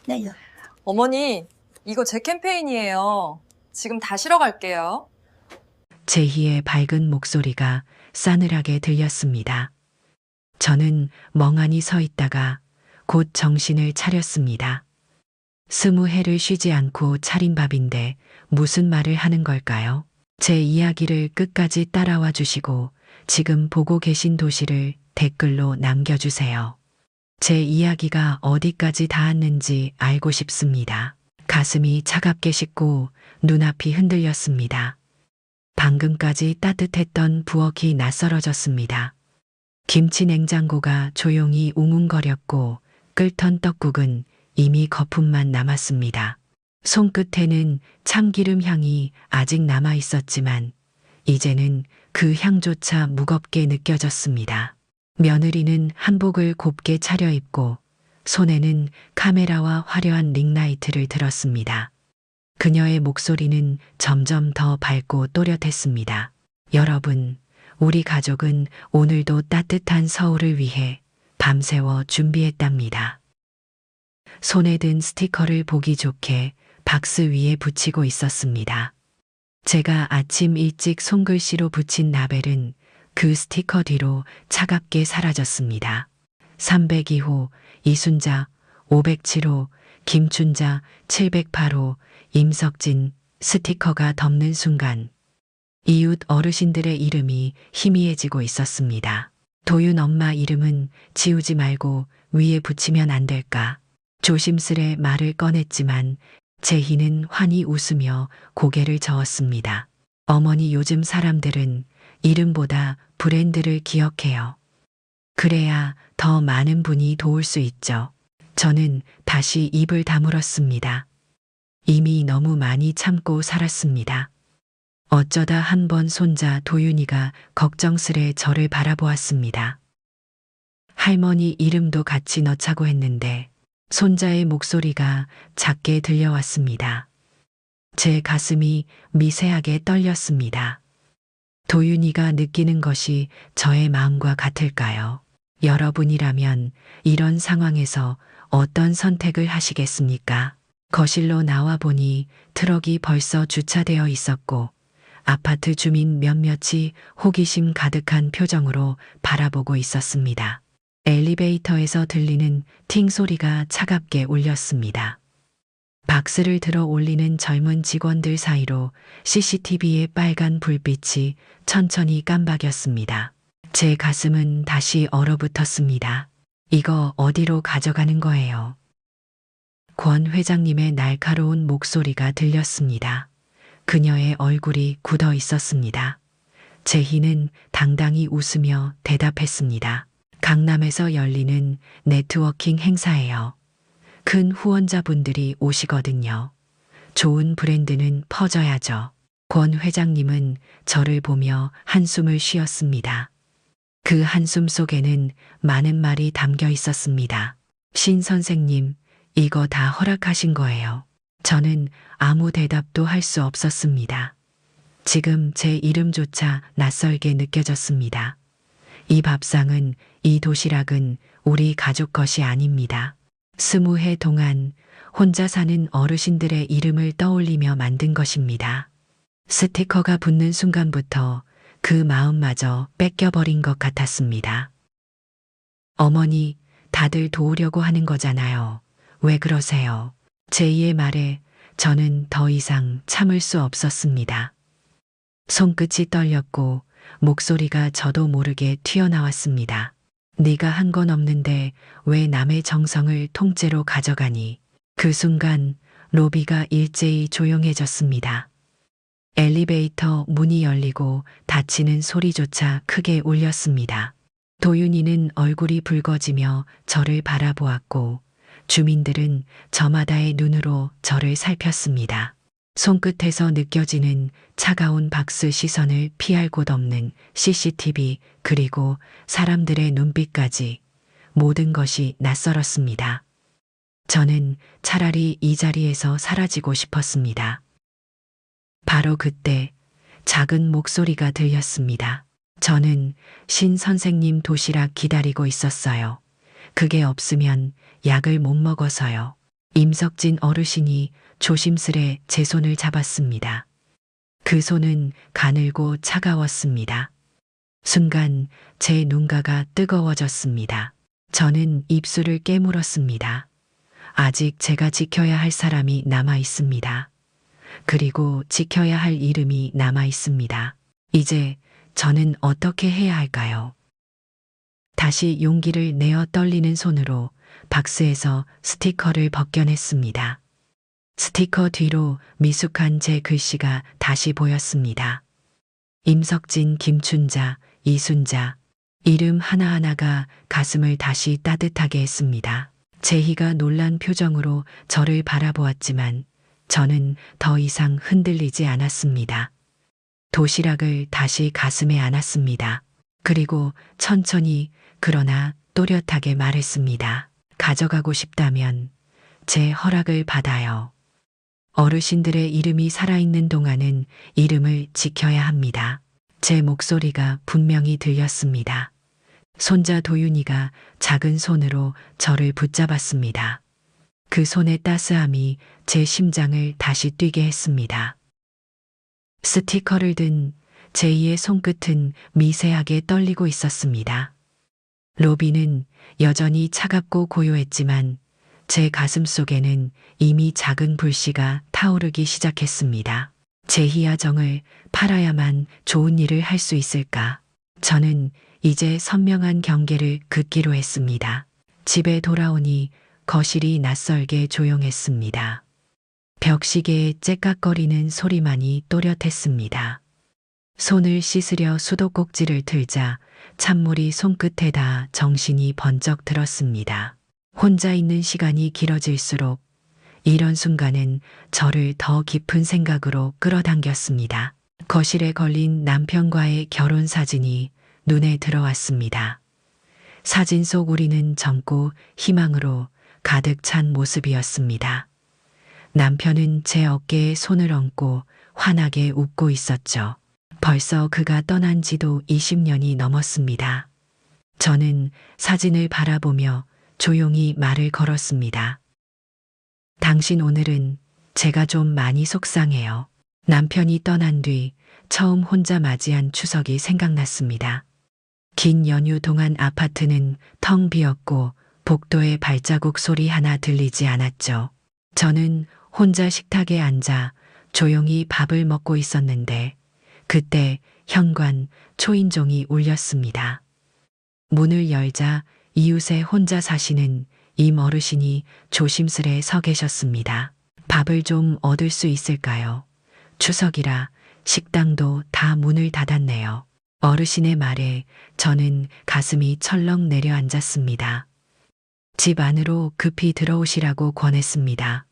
네. 어머니, 이거 제 캠페인이에요. 지금 다 실어 갈게요. 제희의 밝은 목소리가 싸늘하게 들렸습니다. 저는 멍하니 서 있다가 곧 정신을 차렸습니다. 20해를 쉬지 않고 차린 밥인데 무슨 말을 하는 걸까요? 제 이야기를 끝까지 따라와 주시고 지금 보고 계신 도시를 댓글로 남겨주세요. 제 이야기가 어디까지 닿았는지 알고 싶습니다. 가슴이 차갑게 식고 눈앞이 흔들렸습니다. 방금까지 따뜻했던 부엌이 낯설어졌습니다. 김치 냉장고가 조용히 웅웅거렸고 끓던 떡국은 이미 거품만 남았습니다. 손끝에는 참기름 향이 아직 남아 있었지만 이제는 그 향조차 무겁게 느껴졌습니다. 며느리는 한복을 곱게 차려입고 손에는 카메라와 화려한 링라이트를 들었습니다. 그녀의 목소리는 점점 더 밝고 또렷했습니다. 여러분, 우리 가족은 오늘도 따뜻한 서울을 위해 밤새워 준비했답니다. 손에 든 스티커를 보기 좋게 박스 위에 붙이고 있었습니다. 제가 아침 일찍 손글씨로 붙인 라벨은 그 스티커 뒤로 차갑게 사라졌습니다. 302호, 이순자, 507호, 김춘자, 708호, 임석진 스티커가 덮는 순간 이웃 어르신들의 이름이 희미해지고 있었습니다. 도윤 엄마 이름은 지우지 말고 위에 붙이면 안 될까? 조심스레 말을 꺼냈지만 제희는 환히 웃으며 고개를 저었습니다. 어머니, 요즘 사람들은 이름보다 브랜드를 기억해요. 그래야 더 많은 분이 도울 수 있죠. 저는 다시 입을 다물었습니다. 이미 너무 많이 참고 살았습니다. 어쩌다 한 번 손자 도윤이가 걱정스레 저를 바라보았습니다. 할머니 이름도 같이 넣자고 했는데 손자의 목소리가 작게 들려왔습니다. 제 가슴이 미세하게 떨렸습니다. 도윤이가 느끼는 것이 저의 마음과 같을까요? 여러분이라면 이런 상황에서 어떤 선택을 하시겠습니까? 거실로 나와 보니 트럭이 벌써 주차되어 있었고 아파트 주민 몇몇이 호기심 가득한 표정으로 바라보고 있었습니다. 엘리베이터에서 들리는 팅 소리가 차갑게 울렸습니다. 박스를 들어 올리는 젊은 직원들 사이로 CCTV의 빨간 불빛이 천천히 깜박였습니다. 제 가슴은 다시 얼어붙었습니다. 이거 어디로 가져가는 거예요? 권 회장님의 날카로운 목소리가 들렸습니다. 그녀의 얼굴이 굳어 있었습니다. 제희는 당당히 웃으며 대답했습니다. 강남에서 열리는 네트워킹 행사예요. 큰 후원자분들이 오시거든요. 좋은 브랜드는 퍼져야죠. 권 회장님은 저를 보며 한숨을 쉬었습니다. 그 한숨 속에는 많은 말이 담겨 있었습니다. 신 선생님, 이거 다 허락하신 거예요. 저는 아무 대답도 할 수 없었습니다. 지금 제 이름조차 낯설게 느껴졌습니다. 이 밥상은, 이 도시락은 우리 가족 것이 아닙니다. 20해 동안 혼자 사는 어르신들의 이름을 떠올리며 만든 것입니다. 스티커가 붙는 순간부터 그 마음마저 뺏겨버린 것 같았습니다. 어머니, 다들 도우려고 하는 거잖아요. 왜 그러세요? 제이의 말에 저는 더 이상 참을 수 없었습니다. 손끝이 떨렸고 목소리가 저도 모르게 튀어나왔습니다. 네가 한 건 없는데 왜 남의 정성을 통째로 가져가니? 그 순간 로비가 일제히 조용해졌습니다. 엘리베이터 문이 열리고 닫히는 소리조차 크게 울렸습니다. 도윤이는 얼굴이 붉어지며 저를 바라보았고 주민들은 저마다의 눈으로 저를 살폈습니다. 손끝에서 느껴지는 차가운 박스 시선을 피할 곳 없는 CCTV 그리고 사람들의 눈빛까지 모든 것이 낯설었습니다. 저는 차라리 이 자리에서 사라지고 싶었습니다. 바로 그때 작은 목소리가 들렸습니다. 저는 신 선생님 도시락 기다리고 있었어요. 그게 없으면 약을 못 먹어서요. 임석진 어르신이 조심스레 제 손을 잡았습니다. 그 손은 가늘고 차가웠습니다. 순간 제 눈가가 뜨거워졌습니다. 저는 입술을 깨물었습니다. 아직 제가 지켜야 할 사람이 남아 있습니다. 그리고 지켜야 할 이름이 남아 있습니다. 이제 저는 어떻게 해야 할까요? 다시 용기를 내어 떨리는 손으로 박스에서 스티커를 벗겨냈습니다. 스티커 뒤로 미숙한 제 글씨가 다시 보였습니다. 임석진, 김춘자, 이순자. 이름 하나하나가 가슴을 다시 따뜻하게 했습니다. 제희가 놀란 표정으로 저를 바라보았지만 저는 더 이상 흔들리지 않았습니다. 도시락을 다시 가슴에 안았습니다. 그리고 천천히 그러나 또렷하게 말했습니다. 가져가고 싶다면 제 허락을 받아요. 어르신들의 이름이 살아있는 동안은 이름을 지켜야 합니다. 제 목소리가 분명히 들렸습니다. 손자 도윤이가 작은 손으로 저를 붙잡았습니다. 그 손의 따스함이 제 심장을 다시 뛰게 했습니다. 스티커를 든 제이의 손끝은 미세하게 떨리고 있었습니다. 로비는 여전히 차갑고 고요했지만 제 가슴 속에는 이미 작은 불씨가 타오르기 시작했습니다. 제희야 정을 팔아야만 좋은 일을 할 수 있을까? 저는 이제 선명한 경계를 긋기로 했습니다. 집에 돌아오니 거실이 낯설게 조용했습니다. 벽시계의 째깍거리는 소리만이 또렷했습니다. 손을 씻으려 수도꼭지를 틀자 찬물이 손끝에다 정신이 번쩍 들었습니다. 혼자 있는 시간이 길어질수록 이런 순간은 저를 더 깊은 생각으로 끌어당겼습니다. 거실에 걸린 남편과의 결혼 사진이 눈에 들어왔습니다. 사진 속 우리는 젊고 희망으로 가득 찬 모습이었습니다. 남편은 제 어깨에 손을 얹고 환하게 웃고 있었죠. 벌써 그가 떠난 지도 20년이 넘었습니다. 저는 사진을 바라보며 조용히 말을 걸었습니다. 당신 오늘은 제가 좀 많이 속상해요. 남편이 떠난 뒤 처음 혼자 맞이한 추석이 생각났습니다. 긴 연휴 동안 아파트는 텅 비었고 복도에 발자국 소리 하나 들리지 않았죠. 저는 혼자 식탁에 앉아 조용히 밥을 먹고 있었는데 그때 현관 초인종이 울렸습니다. 문을 열자 이웃에 혼자 사시는 임 어르신이 조심스레 서 계셨습니다. 밥을 좀 얻을 수 있을까요? 추석이라 식당도 다 문을 닫았네요. 어르신의 말에 저는 가슴이 철렁 내려앉았습니다. 집 안으로 급히 들어오시라고 권했습니다.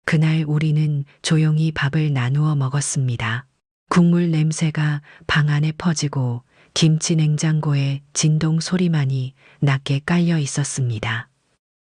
그날 우리는 조용히 밥을 나누어 먹었습니다. 국물 냄새가 방 안에 퍼지고 김치 냉장고에 진동 소리만이 낮게 깔려 있었습니다.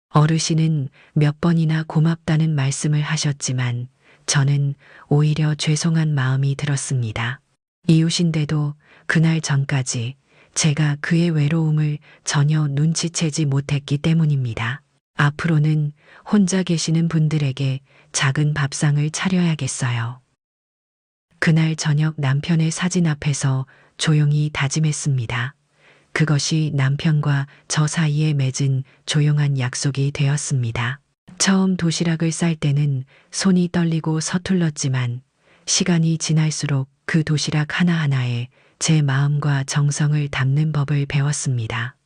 어르신은 몇 번이나 고맙다는 말씀을 하셨지만 저는 오히려 죄송한 마음이 들었습니다. 이웃인데도 그날 전까지 제가 그의 외로움을 전혀 눈치채지 못했기 때문입니다. 앞으로는 혼자 계시는 분들에게 작은 밥상을 차려야겠어요. 그날 저녁 남편의 사진 앞에서 조용히 다짐했습니다. 그것이 남편과 저 사이에 맺은 조용한 약속이 되었습니다. 처음 도시락을 쌀 때는 손이 떨리고 서툴렀지만 시간이 지날수록 그 도시락 하나하나에 제 마음과 정성을 담는 법을 배웠습니다.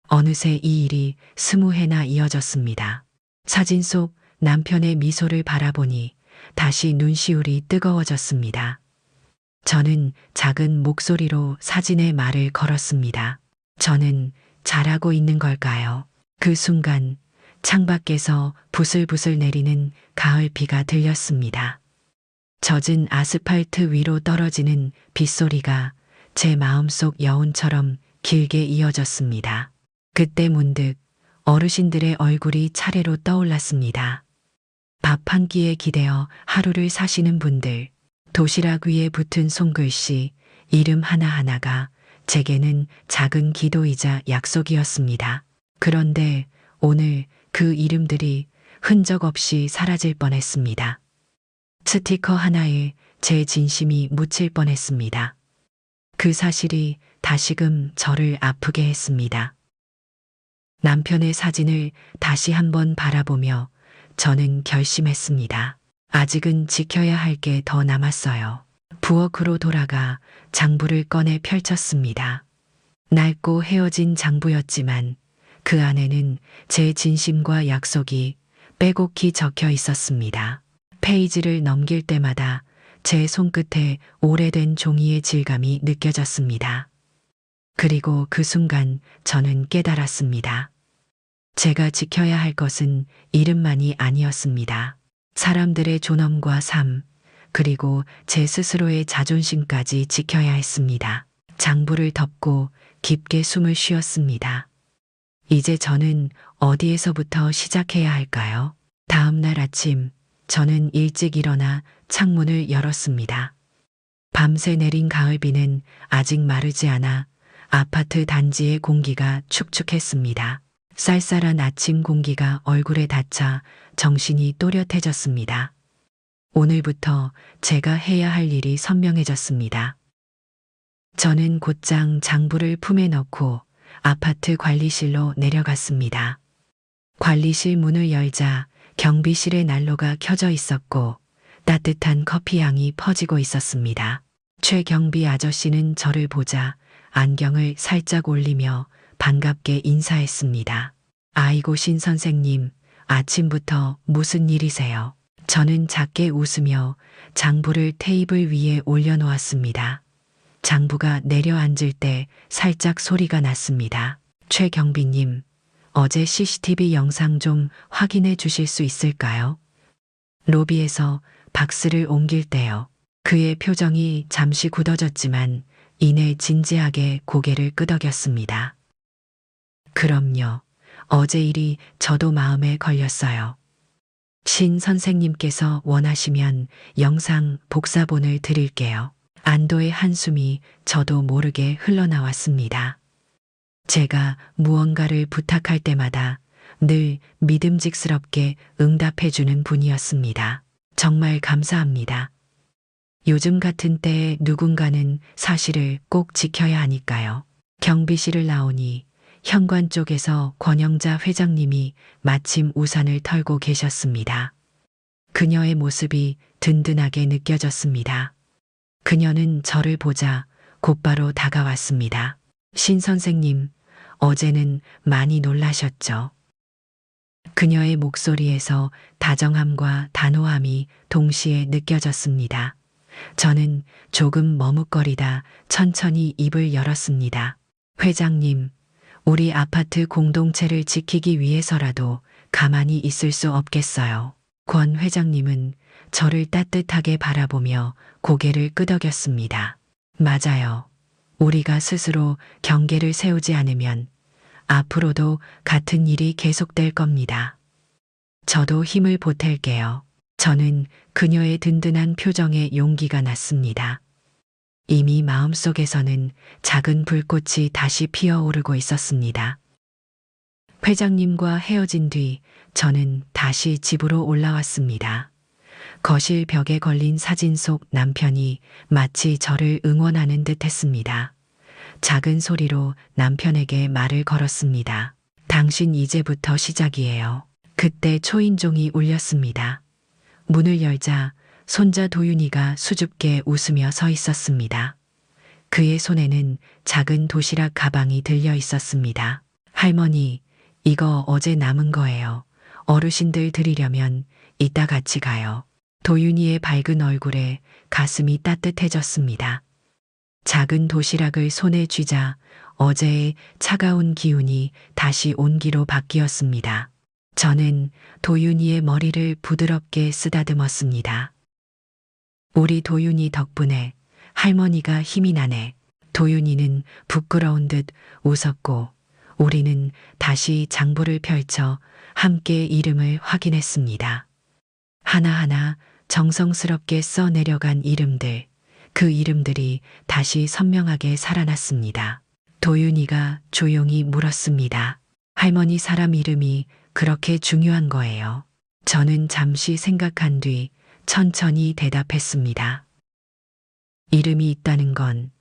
어느새 이 일이 20회나 이어졌습니다. 사진 속 남편의 미소를 바라보니 다시 눈시울이 뜨거워졌습니다. 저는 작은 목소리로 사진에 말을 걸었습니다. 저는 잘하고 있는 걸까요? 그 순간 창밖에서 부슬부슬 내리는 가을비가 들렸습니다. 젖은 아스팔트 위로 떨어지는 빗소리가 제 마음속 여운처럼 길게 이어졌습니다. 그때 문득 어르신들의 얼굴이 차례로 떠올랐습니다. 밥 한 끼에 기대어 하루를 사시는 분들, 도시락 위에 붙은 손글씨, 이름 하나하나가 제게는 작은 기도이자 약속이었습니다. 그런데 오늘 그 이름들이 흔적 없이 사라질 뻔했습니다. 스티커 하나에 제 진심이 묻힐 뻔했습니다. 그 사실이 다시금 저를 아프게 했습니다. 남편의 사진을 다시 한번 바라보며 저는 결심했습니다. 아직은 지켜야 할 게 더 남았어요. 부엌으로 돌아가 장부를 꺼내 펼쳤습니다. 낡고 헤어진 장부였지만 그 안에는 제 진심과 약속이 빼곡히 적혀 있었습니다. 페이지를 넘길 때마다 제 손끝에 오래된 종이의 질감이 느껴졌습니다. 그리고 그 순간 저는 깨달았습니다. 제가 지켜야 할 것은 이름만이 아니었습니다. 사람들의 존엄과 삶, 그리고 제 스스로의 자존심까지 지켜야 했습니다. 장부를 덮고 깊게 숨을 쉬었습니다. 이제 저는 어디에서부터 시작해야 할까요? 다음 날 아침, 저는 일찍 일어나 창문을 열었습니다. 밤새 내린 가을비는 아직 마르지 않아 아파트 단지의 공기가 축축했습니다. 쌀쌀한 아침 공기가 얼굴에 닿자 정신이 또렷해졌습니다. 오늘부터 제가 해야 할 일이 선명해졌습니다. 저는 곧장 장부를 품에 넣고 아파트 관리실로 내려갔습니다. 관리실 문을 열자 경비실의 난로가 켜져 있었고 따뜻한 커피향이 퍼지고 있었습니다. 최 경비 아저씨는 저를 보자 안경을 살짝 올리며 반갑게 인사했습니다. 아이고 신 선생님, 아침부터 무슨 일이세요? 저는 작게 웃으며 장부를 테이블 위에 올려놓았습니다. 장부가 내려앉을 때 살짝 소리가 났습니다. 최 경비님, 어제 CCTV 영상 좀 확인해 주실 수 있을까요? 로비에서 박스를 옮길 때요. 그의 표정이 잠시 굳어졌지만 이내 진지하게 고개를 끄덕였습니다. 그럼요. 어제 일이 저도 마음에 걸렸어요. 신 선생님께서 원하시면 영상 복사본을 드릴게요. 안도의 한숨이 저도 모르게 흘러나왔습니다. 제가 무언가를 부탁할 때마다 늘 믿음직스럽게 응답해주는 분이었습니다. 정말 감사합니다. 요즘 같은 때에 누군가는 사실을 꼭 지켜야 하니까요. 경비실을 나오니 현관 쪽에서 권영자 회장님이 마침 우산을 털고 계셨습니다. 그녀의 모습이 든든하게 느껴졌습니다. 그녀는 저를 보자 곧바로 다가왔습니다. 신 선생님, 어제는 많이 놀라셨죠? 그녀의 목소리에서 다정함과 단호함이 동시에 느껴졌습니다. 저는 조금 머뭇거리다 천천히 입을 열었습니다. 회장님, 우리 아파트 공동체를 지키기 위해서라도 가만히 있을 수 없겠어요. 권 회장님은 저를 따뜻하게 바라보며 고개를 끄덕였습니다. 맞아요. 우리가 스스로 경계를 세우지 않으면 앞으로도 같은 일이 계속될 겁니다. 저도 힘을 보탤게요. 저는 그녀의 든든한 표정에 용기가 났습니다. 이미 마음속에서는 작은 불꽃이 다시 피어오르고 있었습니다. 회장님과 헤어진 뒤 저는 다시 집으로 올라왔습니다. 거실 벽에 걸린 사진 속 남편이 마치 저를 응원하는 듯 했습니다. 작은 소리로 남편에게 말을 걸었습니다. 당신 이제부터 시작이에요. 그때 초인종이 울렸습니다. 문을 열자 손자 도윤이가 수줍게 웃으며 서 있었습니다. 그의 손에는 작은 도시락 가방이 들려 있었습니다. 할머니, 이거 어제 남은 거예요. 어르신들 드리려면 이따 같이 가요. 도윤이의 밝은 얼굴에 가슴이 따뜻해졌습니다. 작은 도시락을 손에 쥐자 어제의 차가운 기운이 다시 온기로 바뀌었습니다. 저는 도윤이의 머리를 부드럽게 쓰다듬었습니다. 우리 도윤이 덕분에 할머니가 힘이 나네. 도윤이는 부끄러운 듯 웃었고 우리는 다시 장부를 펼쳐 함께 이름을 확인했습니다. 하나하나 정성스럽게 써 내려간 이름들, 그 이름들이 다시 선명하게 살아났습니다. 도윤이가 조용히 물었습니다. 할머니 사람 이름이 그렇게 중요한 거예요. 저는 잠시 생각한 뒤 천천히 대답했습니다. 이름이 있다는 건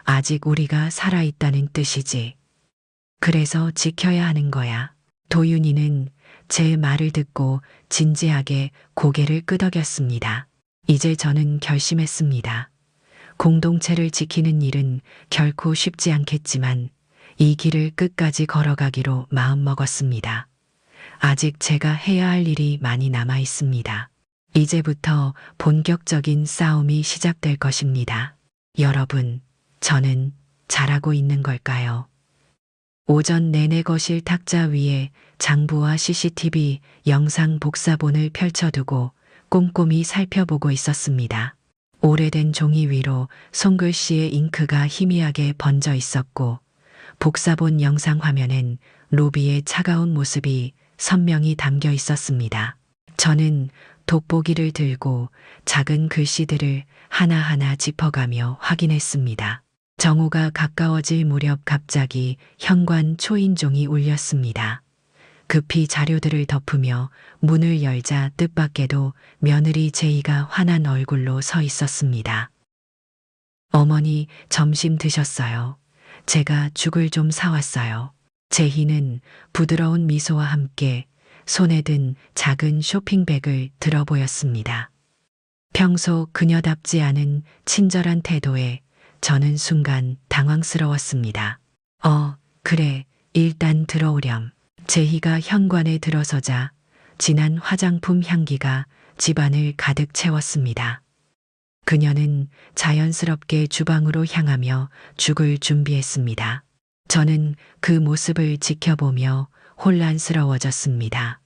아직 우리가 살아있다는 뜻이지. 그래서 지켜야 하는 거야. 도윤이는 제 말을 듣고 진지하게 고개를 끄덕였습니다. 이제 저는 결심했습니다. 공동체를 지키는 일은 결코 쉽지 않겠지만 이 길을 끝까지 걸어가기로 마음먹었습니다. 아직 제가 해야 할 일이 많이 남아 있습니다. 이제부터 본격적인 싸움이 시작될 것입니다. 여러분, 저는 잘하고 있는 걸까요? 오전 내내 거실 탁자 위에 장부와 CCTV 영상 복사본을 펼쳐두고 꼼꼼히 살펴보고 있었습니다. 오래된 종이 위로 손글씨의 잉크가 희미하게 번져 있었고 복사본 영상 화면엔 로비의 차가운 모습이 선명히 담겨 있었습니다. 저는 돋보기를 들고 작은 글씨들을 하나하나 짚어가며 확인했습니다. 정오가 가까워질 무렵 갑자기 현관 초인종이 울렸습니다. 급히 자료들을 덮으며 문을 열자 뜻밖에도 며느리 제이가 환한 얼굴로 서 있었습니다. 어머니, 점심 드셨어요? 제가 죽을 좀 사왔어요. 제희는 부드러운 미소와 함께 손에 든 작은 쇼핑백을 들어 보였습니다. 평소 그녀답지 않은 친절한 태도에 저는 순간 당황스러웠습니다. 그래, 일단 들어오렴. 제희가 현관에 들어서자 진한 화장품 향기가 집안을 가득 채웠습니다. 그녀는 자연스럽게 주방으로 향하며 죽을 준비했습니다. 저는 그 모습을 지켜보며 혼란스러워졌습니다.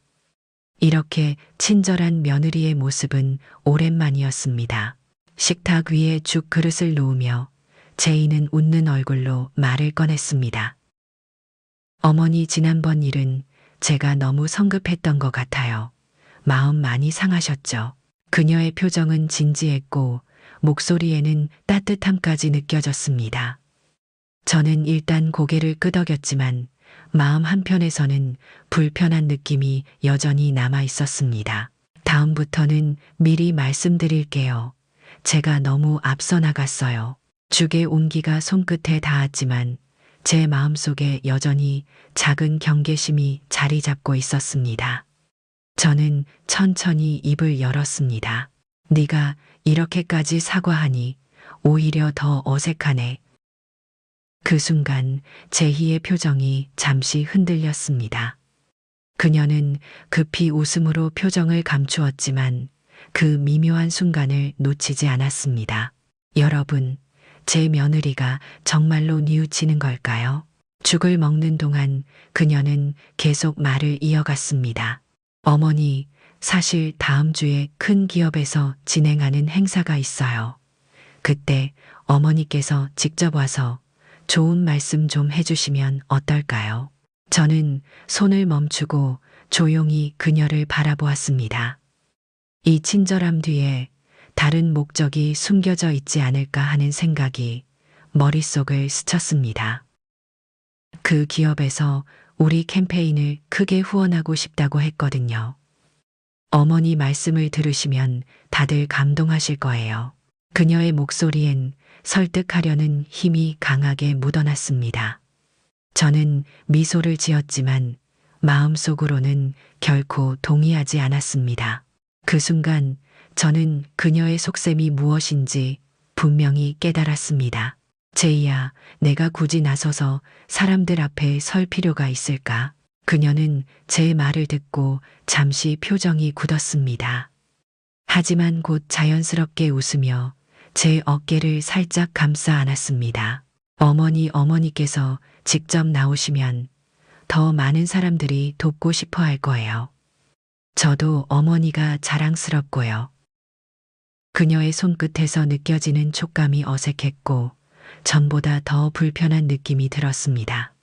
이렇게 친절한 며느리의 모습은 오랜만이었습니다. 식탁 위에 죽 그릇을 놓으며 제이는 웃는 얼굴로 말을 꺼냈습니다. 어머니, 지난번 일은 제가 너무 성급했던 것 같아요. 마음 많이 상하셨죠? 그녀의 표정은 진지했고 목소리에는 따뜻함까지 느껴졌습니다. 저는 일단 고개를 끄덕였지만 마음 한편에서는 불편한 느낌이 여전히 남아 있었습니다. 다음부터는 미리 말씀드릴게요. 제가 너무 앞서 나갔어요. 죽의 온기가 손끝에 닿았지만 제 마음속에 여전히 작은 경계심이 자리 잡고 있었습니다. 저는 천천히 입을 열었습니다. 네가 이렇게까지 사과하니 오히려 더 어색하네. 그 순간 제희의 표정이 잠시 흔들렸습니다. 그녀는 급히 웃음으로 표정을 감추었지만 그 미묘한 순간을 놓치지 않았습니다. 여러분, 제 며느리가 정말로 뉘우치는 걸까요? 죽을 먹는 동안 그녀는 계속 말을 이어갔습니다. 어머니, 사실 다음 주에 큰 기업에서 진행하는 행사가 있어요. 그때 어머니께서 직접 와서 좋은 말씀 좀 해주시면 어떨까요? 저는 손을 멈추고 조용히 그녀를 바라보았습니다. 이 친절함 뒤에 다른 목적이 숨겨져 있지 않을까 하는 생각이 머릿속을 스쳤습니다. 그 기업에서 우리 캠페인을 크게 후원하고 싶다고 했거든요. 어머니 말씀을 들으시면 다들 감동하실 거예요. 그녀의 목소리엔 설득하려는 힘이 강하게 묻어났습니다. 저는 미소를 지었지만 마음속으로는 결코 동의하지 않았습니다. 그 순간 저는 그녀의 속셈이 무엇인지 분명히 깨달았습니다. 제이야, 내가 굳이 나서서 사람들 앞에 설 필요가 있을까? 그녀는 제 말을 듣고 잠시 표정이 굳었습니다. 하지만 곧 자연스럽게 웃으며 제 어깨를 살짝 감싸 안았습니다. 어머니께서 직접 나오시면 더 많은 사람들이 돕고 싶어 할 거예요. 저도 어머니가 자랑스럽고요. 그녀의 손끝에서 느껴지는 촉감이 어색했고 전보다 더 불편한 느낌이 들었습니다.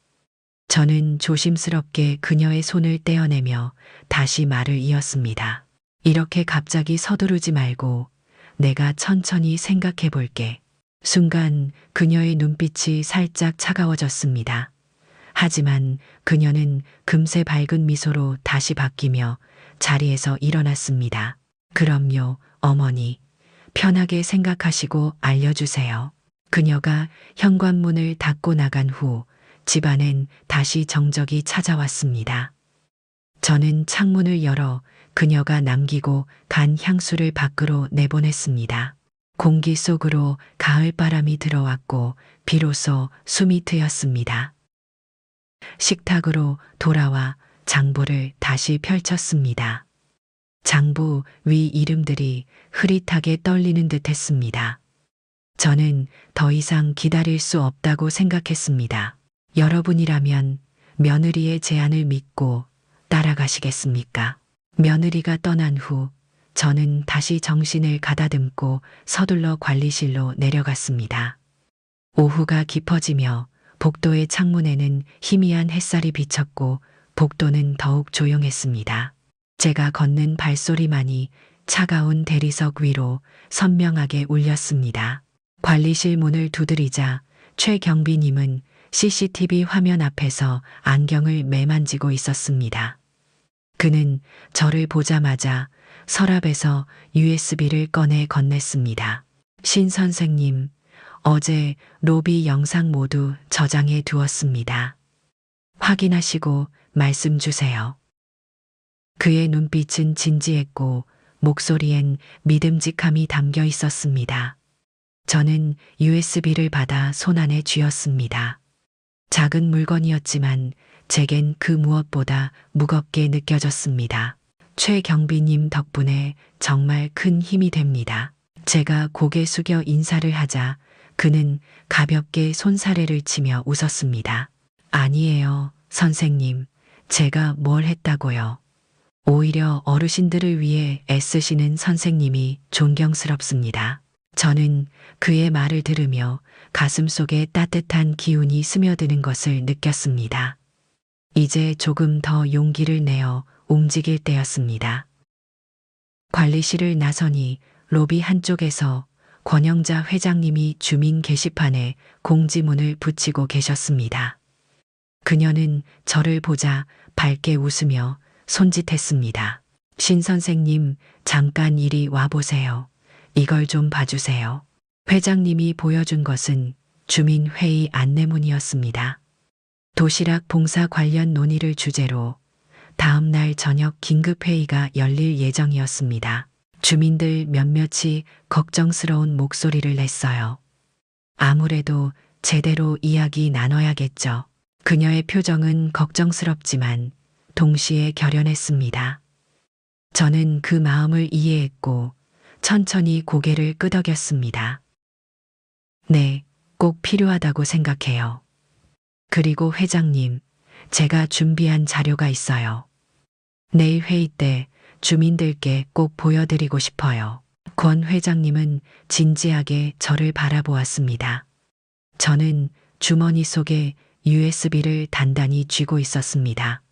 저는 조심스럽게 그녀의 손을 떼어내며 다시 말을 이었습니다. 이렇게 갑자기 서두르지 말고 내가 천천히 생각해 볼게. 순간 그녀의 눈빛이 살짝 차가워졌습니다. 하지만 그녀는 금세 밝은 미소로 다시 바뀌며 자리에서 일어났습니다. 그럼요, 어머니. 편하게 생각하시고 알려주세요. 그녀가 현관문을 닫고 나간 후 집안엔 다시 정적이 찾아왔습니다. 저는 창문을 열어 그녀가 남기고 간 향수를 밖으로 내보냈습니다. 공기 속으로 가을바람이 들어왔고 비로소 숨이 트였습니다. 식탁으로 돌아와 장부를 다시 펼쳤습니다. 장부 위 이름들이 흐릿하게 떨리는 듯 했습니다. 저는 더 이상 기다릴 수 없다고 생각했습니다. 여러분이라면 며느리의 제안을 믿고 따라가시겠습니까? 며느리가 떠난 후 저는 다시 정신을 가다듬고 서둘러 관리실로 내려갔습니다. 오후가 깊어지며 복도의 창문에는 희미한 햇살이 비쳤고 복도는 더욱 조용했습니다. 제가 걷는 발소리만이 차가운 대리석 위로 선명하게 울렸습니다. 관리실 문을 두드리자 최경비님은 CCTV 화면 앞에서 안경을 매만지고 있었습니다. 그는 저를 보자마자 서랍에서 USB를 꺼내 건넸습니다. 신 선생님, 어제 로비 영상 모두 저장해 두었습니다. 확인하시고 말씀 주세요. 그의 눈빛은 진지했고 목소리엔 믿음직함이 담겨 있었습니다. 저는 USB를 받아 손안에 쥐었습니다. 작은 물건이었지만 제겐 그 무엇보다 무겁게 느껴졌습니다. 최경비님 덕분에 정말 큰 힘이 됩니다. 제가 고개 숙여 인사를 하자 그는 가볍게 손사래를 치며 웃었습니다. 아니에요, 선생님. 제가 뭘 했다고요. 오히려 어르신들을 위해 애쓰시는 선생님이 존경스럽습니다. 저는 그의 말을 들으며 가슴속에 따뜻한 기운이 스며드는 것을 느꼈습니다. 이제 조금 더 용기를 내어 움직일 때였습니다. 관리실을 나서니 로비 한쪽에서 권영자 회장님이 주민 게시판에 공지문을 붙이고 계셨습니다. 그녀는 저를 보자 밝게 웃으며 손짓했습니다. 신 선생님, 잠깐 이리 와보세요. 이걸 좀 봐주세요. 회장님이 보여준 것은 주민회의 안내문이었습니다. 도시락 봉사 관련 논의를 주제로 다음 날 저녁 긴급회의가 열릴 예정이었습니다. 주민들 몇몇이 걱정스러운 목소리를 냈어요. 아무래도 제대로 이야기 나눠야겠죠. 그녀의 표정은 걱정스럽지만 동시에 결연했습니다. 저는 그 마음을 이해했고 천천히 고개를 끄덕였습니다. 네, 꼭 필요하다고 생각해요. 그리고 회장님, 제가 준비한 자료가 있어요. 내일 회의 때 주민들께 꼭 보여드리고 싶어요. 권 회장님은 진지하게 저를 바라보았습니다. 저는 주머니 속에 USB를 단단히 쥐고 있었습니다.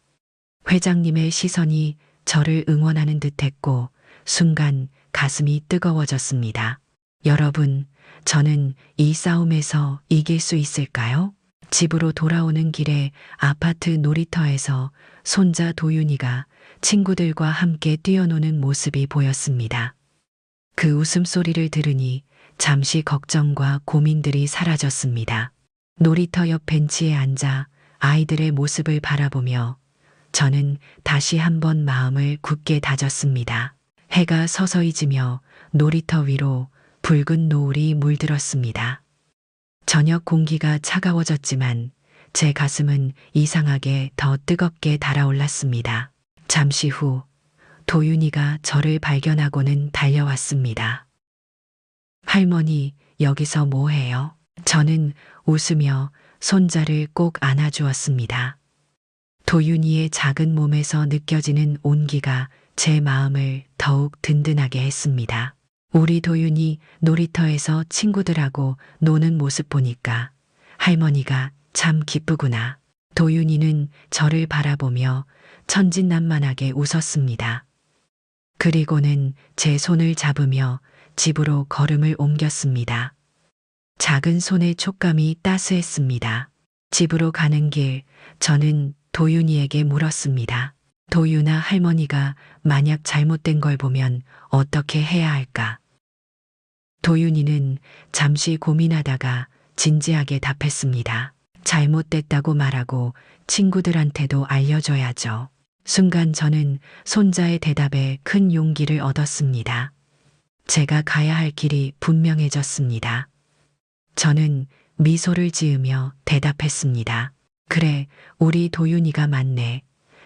회장님의 시선이 저를 응원하는 듯했고 순간 가슴이 뜨거워졌습니다. 여러분, 저는 이 싸움에서 이길 수 있을까요? 집으로 돌아오는 길에 아파트 놀이터에서 손자 도윤이가 친구들과 함께 뛰어노는 모습이 보였습니다. 그 웃음소리를 들으니 잠시 걱정과 고민들이 사라졌습니다. 놀이터 옆 벤치에 앉아 아이들의 모습을 바라보며 저는 다시 한번 마음을 굳게 다졌습니다. 해가 서서히 지며 놀이터 위로 붉은 노을이 물들었습니다. 저녁 공기가 차가워졌지만 제 가슴은 이상하게 더 뜨겁게 달아올랐습니다. 잠시 후 도윤이가 저를 발견하고는 달려왔습니다. 할머니, 여기서 뭐 해요? 저는 웃으며 손자를 꼭 안아주었습니다. 도윤이의 작은 몸에서 느껴지는 온기가 제 마음을 더욱 든든하게 했습니다. 우리 도윤이 놀이터에서 친구들하고 노는 모습 보니까 할머니가 참 기쁘구나. 도윤이는 저를 바라보며 천진난만하게 웃었습니다. 그리고는 제 손을 잡으며 집으로 걸음을 옮겼습니다. 작은 손의 촉감이 따스했습니다. 집으로 가는 길, 저는 도윤이에게 물었습니다. 도유나 할머니가 만약 잘못된 걸 보면 어떻게 해야 할까? 도윤이는 잠시 고민하다가 진지하게 답했습니다. 잘못됐다고 말하고 친구들한테도 알려줘야죠. 순간 저는 손자의 대답에 큰 용기를 얻었습니다. 제가 가야 할 길이 분명해졌습니다. 저는 미소를 지으며 대답했습니다. 그래, 우리 도윤이가 맞네.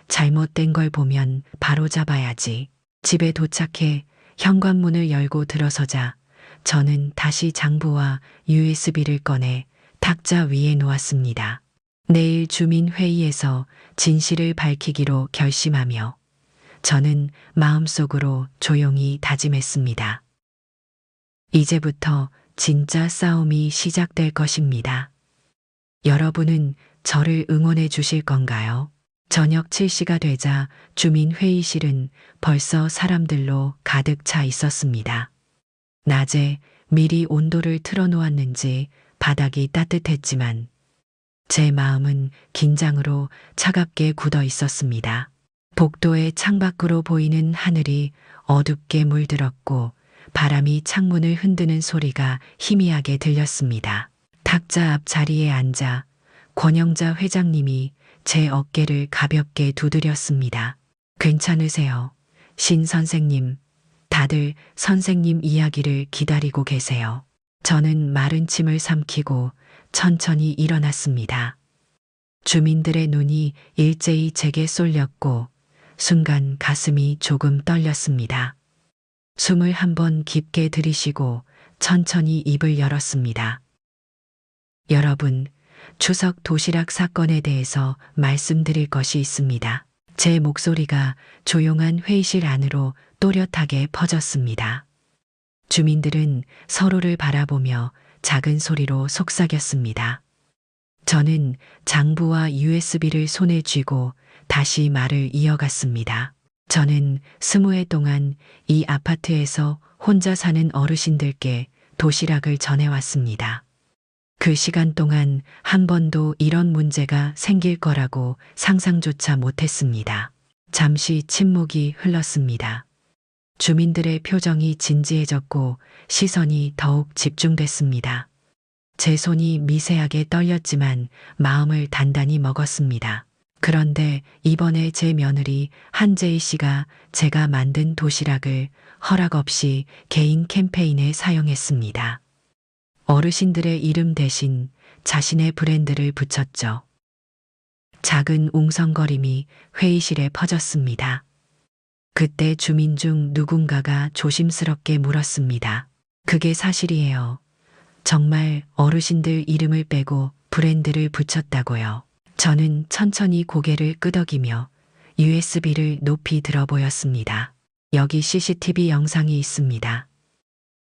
잘못된 걸 보면 바로 잡아야지. 집에 도착해 현관문을 열고 들어서자 저는 다시 장부와 USB를 꺼내 탁자 위에 놓았습니다. 내일 주민회의에서 진실을 밝히기로 결심하며 저는 마음속으로 조용히 다짐했습니다. 이제부터 진짜 싸움이 시작될 것입니다. 여러분은 저를 응원해 주실 건가요? 저녁 7시가 되자 주민회의실은 벌써 사람들로 가득 차 있었습니다. 낮에 미리 온도를 틀어놓았는지 바닥이 따뜻했지만 제 마음은 긴장으로 차갑게 굳어 있었습니다. 복도의 창밖으로 보이는 하늘이 어둡게 물들었고 바람이 창문을 흔드는 소리가 희미하게 들렸습니다. 탁자 앞 자리에 앉아 권영자 회장님이 제 어깨를 가볍게 두드렸습니다. 괜찮으세요? 신 선생님, 다들 선생님 이야기를 기다리고 계세요. 저는 마른 침을 삼키고 천천히 일어났습니다. 주민들의 눈이 일제히 제게 쏠렸고 순간 가슴이 조금 떨렸습니다. 숨을 한번 깊게 들이쉬고 천천히 입을 열었습니다. 여러분, 추석 도시락 사건에 대해서 말씀드릴 것이 있습니다. 제 목소리가 조용한 회의실 안으로 또렷하게 퍼졌습니다. 주민들은 서로를 바라보며 작은 소리로 속삭였습니다. 저는 장부와 USB를 손에 쥐고 다시 말을 이어갔습니다. 저는 20해 동안 이 아파트에서 혼자 사는 어르신들께 도시락을 전해왔습니다. 그 시간 동안 한 번도 이런 문제가 생길 거라고 상상조차 못했습니다. 잠시 침묵이 흘렀습니다. 주민들의 표정이 진지해졌고 시선이 더욱 집중됐습니다. 제 손이 미세하게 떨렸지만 마음을 단단히 먹었습니다. 그런데 이번에 제 며느리 한재희 씨가 제가 만든 도시락을 허락 없이 개인 캠페인에 사용했습니다. 어르신들의 이름 대신 자신의 브랜드를 붙였죠. 작은 웅성거림이 회의실에 퍼졌습니다. 그때 주민 중 누군가가 조심스럽게 물었습니다. 그게 사실이에요. 정말 어르신들 이름을 빼고 브랜드를 붙였다고요. 저는 천천히 고개를 끄덕이며 USB를 높이 들어 보였습니다. 여기 CCTV 영상이 있습니다.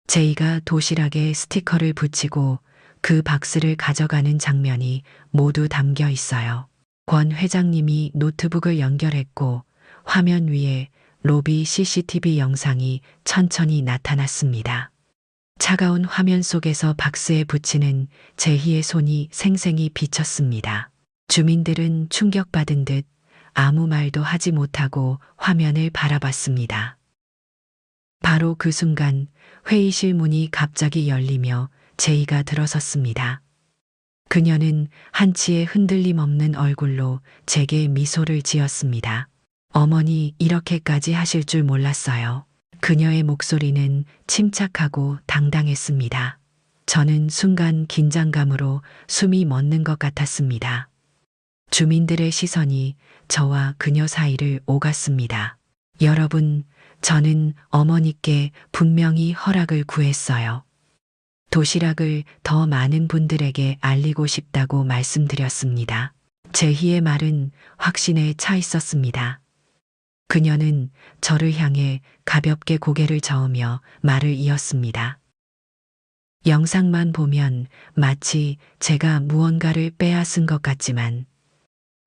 제이가 도시락에 스티커를 붙이고 그 박스를 가져가는 장면이 모두 담겨 있어요. 권 회장님이 노트북을 연결했고 화면 위에 로비 CCTV 영상이 천천히 나타났습니다. 차가운 화면 속에서 박스에 붙이는 제희의 손이 생생히 비쳤습니다. 주민들은 충격받은 듯 아무 말도 하지 못하고 화면을 바라봤습니다. 바로 그 순간 회의실 문이 갑자기 열리며 제이가 들어섰습니다. 그녀는 한치의 흔들림 없는 얼굴로 제게 미소를 지었습니다. 어머니, 이렇게까지 하실 줄 몰랐어요. 그녀의 목소리는 침착하고 당당했습니다. 저는 순간 긴장감으로 숨이 멎는 것 같았습니다. 주민들의 시선이 저와 그녀 사이를 오갔습니다. 여러분, 저는 어머니께 분명히 허락을 구했어요. 도시락을 더 많은 분들에게 알리고 싶다고 말씀드렸습니다. 제희의 말은 확신에 차 있었습니다. 그녀는 저를 향해 가볍게 고개를 저으며 말을 이었습니다. 영상만 보면 마치 제가 무언가를 빼앗은 것 같지만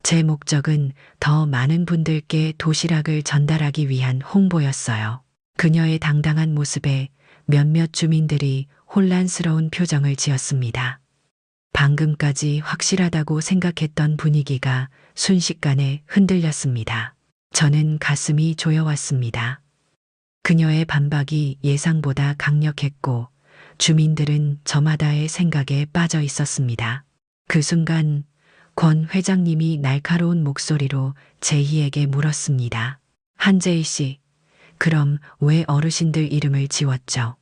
제 목적은 더 많은 분들께 도시락을 전달하기 위한 홍보였어요. 그녀의 당당한 모습에 몇몇 주민들이 혼란스러운 표정을 지었습니다. 방금까지 확실하다고 생각했던 분위기가 순식간에 흔들렸습니다. 저는 가슴이 조여왔습니다. 그녀의 반박이 예상보다 강력했고 주민들은 저마다의 생각에 빠져 있었습니다. 그 순간 권 회장님이 날카로운 목소리로 제희에게 물었습니다. 한재희 씨, 그럼 왜 어르신들 이름을 지웠죠?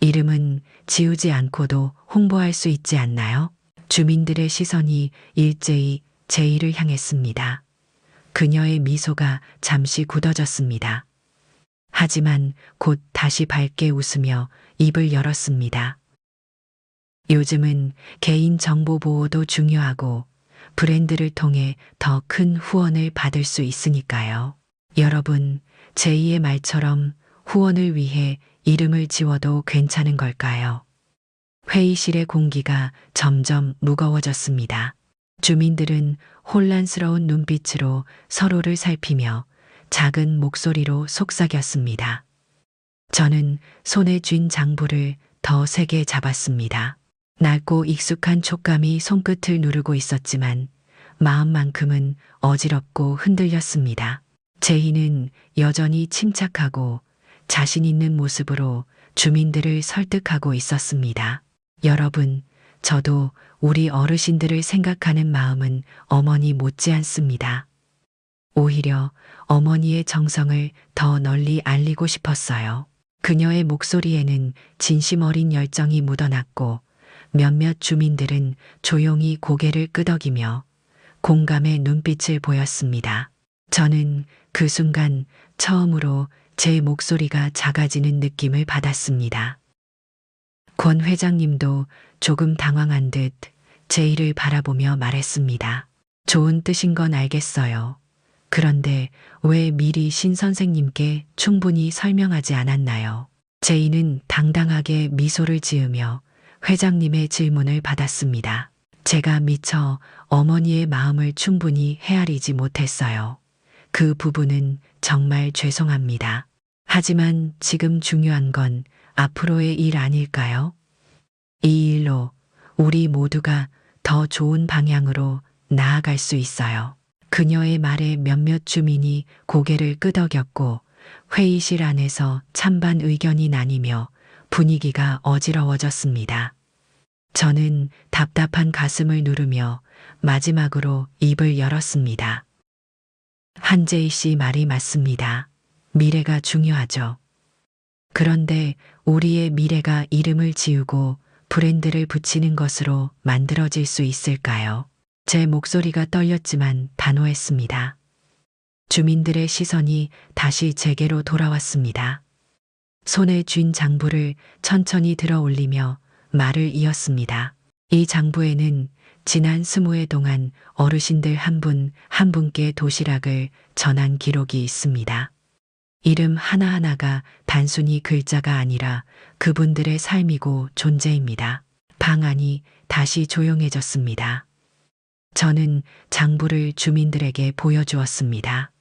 이름은 지우지 않고도 홍보할 수 있지 않나요? 주민들의 시선이 일제히 제희를 향했습니다. 그녀의 미소가 잠시 굳어졌습니다. 하지만 곧 다시 밝게 웃으며 입을 열었습니다. 요즘은 개인 정보 보호도 중요하고 브랜드를 통해 더 큰 후원을 받을 수 있으니까요. 여러분, 제이의 말처럼 후원을 위해 이름을 지워도 괜찮은 걸까요? 회의실의 공기가 점점 무거워졌습니다. 주민들은 혼란스러운 눈빛으로 서로를 살피며 작은 목소리로 속삭였습니다. 저는 손에 쥔 장부를 더 세게 잡았습니다. 낡고 익숙한 촉감이 손끝을 누르고 있었지만 마음만큼은 어지럽고 흔들렸습니다. 제희는 여전히 침착하고 자신 있는 모습으로 주민들을 설득하고 있었습니다. 여러분, 저도 우리 어르신들을 생각하는 마음은 어머니 못지않습니다. 오히려 어머니의 정성을 더 널리 알리고 싶었어요. 그녀의 목소리에는 진심 어린 열정이 묻어났고 몇몇 주민들은 조용히 고개를 끄덕이며 공감의 눈빛을 보였습니다. 저는 그 순간 처음으로 제 목소리가 작아지는 느낌을 받았습니다. 권 회장님도 조금 당황한 듯 제이를 바라보며 말했습니다. 좋은 뜻인 건 알겠어요. 그런데 왜 미리 신 선생님께 충분히 설명하지 않았나요? 제이는 당당하게 미소를 지으며 회장님의 질문을 받았습니다. 제가 미처 어머니의 마음을 충분히 헤아리지 못했어요. 그 부분은 정말 죄송합니다. 하지만 지금 중요한 건 앞으로의 일 아닐까요? 이 일로 우리 모두가 더 좋은 방향으로 나아갈 수 있어요. 그녀의 말에 몇몇 주민이 고개를 끄덕였고 회의실 안에서 찬반 의견이 나뉘며 분위기가 어지러워졌습니다. 저는 답답한 가슴을 누르며 마지막으로 입을 열었습니다. 한재희 씨 말이 맞습니다. 미래가 중요하죠. 그런데 우리의 미래가 이름을 지우고 브랜드를 붙이는 것으로 만들어질 수 있을까요? 제 목소리가 떨렸지만 단호했습니다. 주민들의 시선이 다시 제게로 돌아왔습니다. 손에 쥔 장부를 천천히 들어 올리며 말을 이었습니다. 이 장부에는 지난 20회 동안 어르신들 한 분 한 분께 도시락을 전한 기록이 있습니다. 이름 하나하나가 단순히 글자가 아니라 그분들의 삶이고 존재입니다. 방 안이 다시 조용해졌습니다. 저는 장부를 주민들에게 보여주었습니다.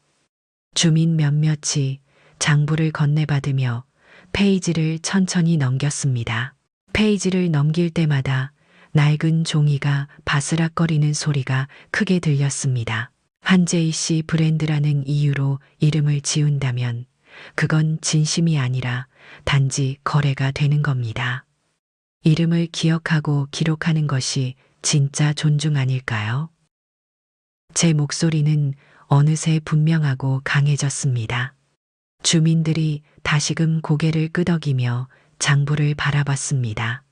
주민 몇몇이 장부를 건네받으며 페이지를 천천히 넘겼습니다. 페이지를 넘길 때마다 낡은 종이가 바스락거리는 소리가 크게 들렸습니다. 한재희 씨 브랜드라는 이유로 이름을 지운다면 그건 진심이 아니라 단지 거래가 되는 겁니다. 이름을 기억하고 기록하는 것이 진짜 존중 아닐까요? 제 목소리는 어느새 분명하고 강해졌습니다. 주민들이 다시금 고개를 끄덕이며 장부를 바라봤습니다.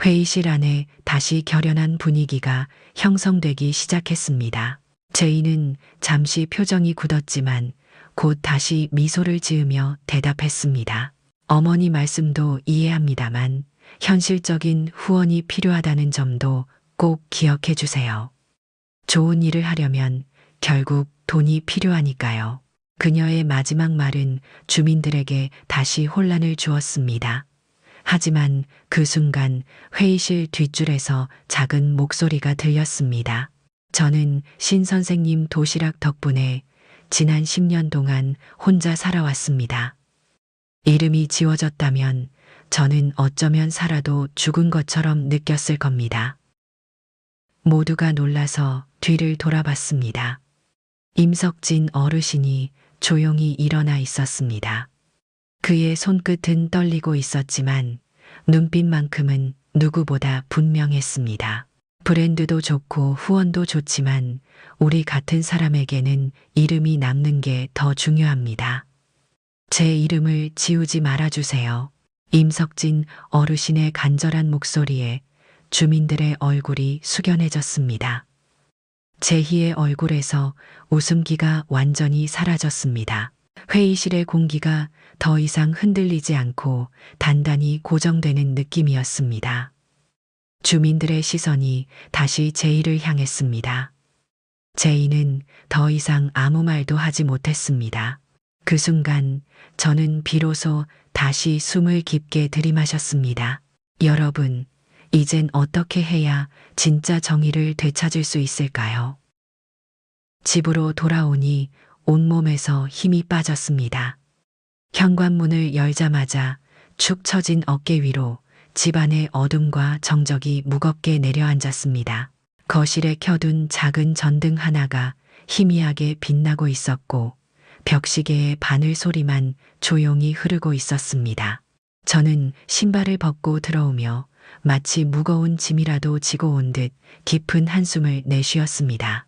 회의실 안에 다시 결연한 분위기가 형성되기 시작했습니다. 제이는 잠시 표정이 굳었지만 곧 다시 미소를 지으며 대답했습니다. 어머니 말씀도 이해합니다만 현실적인 후원이 필요하다는 점도 꼭 기억해 주세요. 좋은 일을 하려면 결국 돈이 필요하니까요. 그녀의 마지막 말은 주민들에게 다시 혼란을 주었습니다. 하지만 그 순간 회의실 뒷줄에서 작은 목소리가 들렸습니다. 저는 신 선생님 도시락 덕분에 지난 10년 동안 혼자 살아왔습니다. 이름이 지워졌다면 저는 어쩌면 살아도 죽은 것처럼 느꼈을 겁니다. 모두가 놀라서 뒤를 돌아봤습니다. 임석진 어르신이 조용히 일어나 있었습니다. 그의 손끝은 떨리고 있었지만 눈빛만큼은 누구보다 분명했습니다. 브랜드도 좋고 후원도 좋지만 우리 같은 사람에게는 이름이 남는 게 더 중요합니다. 제 이름을 지우지 말아주세요. 임석진 어르신의 간절한 목소리에 주민들의 얼굴이 숙연해졌습니다. 제희의 얼굴에서 웃음기가 완전히 사라졌습니다. 회의실의 공기가 더 이상 흔들리지 않고 단단히 고정되는 느낌이었습니다. 주민들의 시선이 다시 제이를 향했습니다. 제이는 더 이상 아무 말도 하지 못했습니다. 그 순간 저는 비로소 다시 숨을 깊게 들이마셨습니다. 여러분, 이젠 어떻게 해야 진짜 정의를 되찾을 수 있을까요? 집으로 돌아오니 온몸에서 힘이 빠졌습니다. 현관문을 열자마자 축 처진 어깨 위로 집안의 어둠과 정적이 무겁게 내려앉았습니다. 거실에 켜둔 작은 전등 하나가 희미하게 빛나고 있었고 벽시계의 바늘 소리만 조용히 흐르고 있었습니다. 저는 신발을 벗고 들어오며 마치 무거운 짐이라도 지고 온 듯 깊은 한숨을 내쉬었습니다.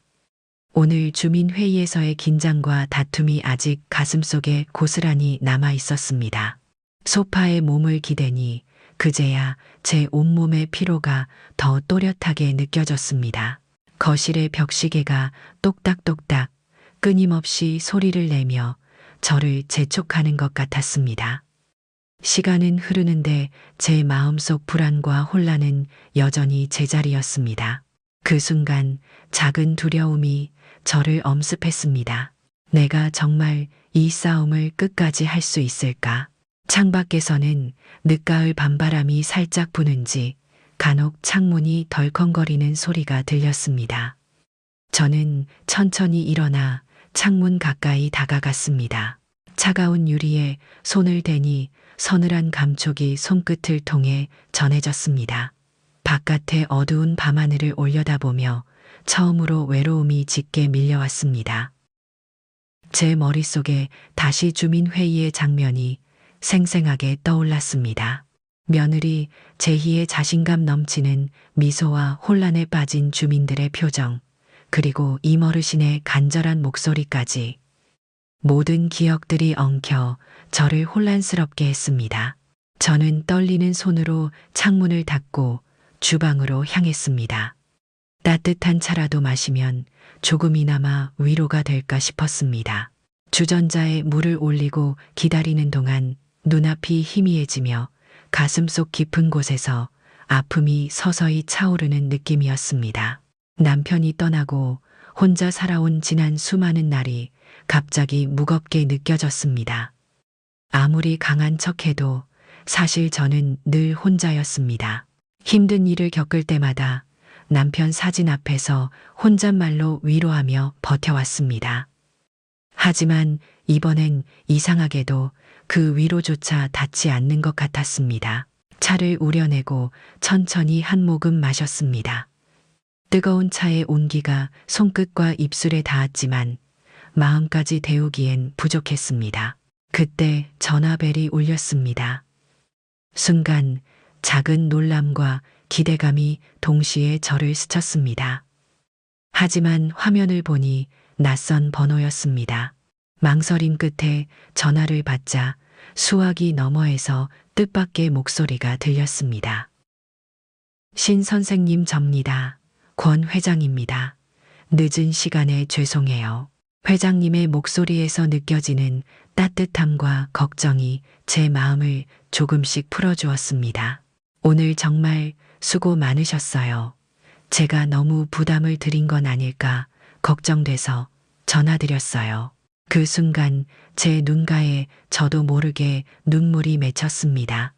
오늘 주민회의에서의 긴장과 다툼이 아직 가슴속에 고스란히 남아 있었습니다. 소파에 몸을 기대니 그제야 제 온몸의 피로가 더 또렷하게 느껴졌습니다. 거실의 벽시계가 똑딱똑딱 끊임없이 소리를 내며 저를 재촉하는 것 같았습니다. 시간은 흐르는데 제 마음속 불안과 혼란은 여전히 제자리였습니다. 그 순간 작은 두려움이 저를 엄습했습니다. 내가 정말 이 싸움을 끝까지 할 수 있을까? 창밖에서는 늦가을 밤바람이 살짝 부는지 간혹 창문이 덜컹거리는 소리가 들렸습니다. 저는 천천히 일어나 창문 가까이 다가갔습니다. 차가운 유리에 손을 대니 서늘한 감촉이 손끝을 통해 전해졌습니다. 바깥의 어두운 밤하늘을 올려다보며 처음으로 외로움이 짙게 밀려왔습니다. 제 머릿속에 다시 주민회의의 장면이 생생하게 떠올랐습니다. 며느리 제희의 자신감 넘치는 미소와 혼란에 빠진 주민들의 표정, 그리고 임어르신의 간절한 목소리까지 모든 기억들이 엉켜 저를 혼란스럽게 했습니다. 저는 떨리는 손으로 창문을 닫고 주방으로 향했습니다. 따뜻한 차라도 마시면 조금이나마 위로가 될까 싶었습니다. 주전자에 물을 올리고 기다리는 동안 눈앞이 희미해지며 가슴속 깊은 곳에서 아픔이 서서히 차오르는 느낌이었습니다. 남편이 떠나고 혼자 살아온 지난 수많은 날이 갑자기 무겁게 느껴졌습니다. 아무리 강한 척해도 사실 저는 늘 혼자였습니다. 힘든 일을 겪을 때마다 남편 사진 앞에서 혼잣말로 위로하며 버텨왔습니다. 하지만 이번엔 이상하게도 그 위로조차 닿지 않는 것 같았습니다. 차를 우려내고 천천히 한 모금 마셨습니다. 뜨거운 차의 온기가 손끝과 입술에 닿았지만 마음까지 데우기엔 부족했습니다. 그때 전화벨이 울렸습니다. 순간 작은 놀람과 기대감이 동시에 저를 스쳤습니다. 하지만 화면을 보니 낯선 번호였습니다. 망설임 끝에 전화를 받자 수화기 너머에서 뜻밖의 목소리가 들렸습니다. 신 선생님 접니다. 권 회장입니다. 늦은 시간에 죄송해요. 회장님의 목소리에서 느껴지는 따뜻함과 걱정이 제 마음을 조금씩 풀어주었습니다. 오늘 정말 수고 많으셨어요. 제가 너무 부담을 드린 건 아닐까 걱정돼서 전화드렸어요. 그 순간 제 눈가에 저도 모르게 눈물이 맺혔습니다.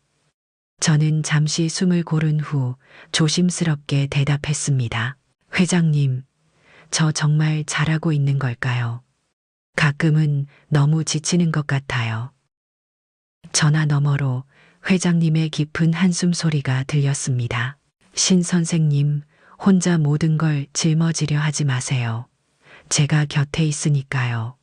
저는 잠시 숨을 고른 후 조심스럽게 대답했습니다. 회장님, 저 정말 잘하고 있는 걸까요? 가끔은 너무 지치는 것 같아요. 전화 너머로 회장님의 깊은 한숨 소리가 들렸습니다. 신 선생님, 혼자 모든 걸 짊어지려 하지 마세요. 제가 곁에 있으니까요.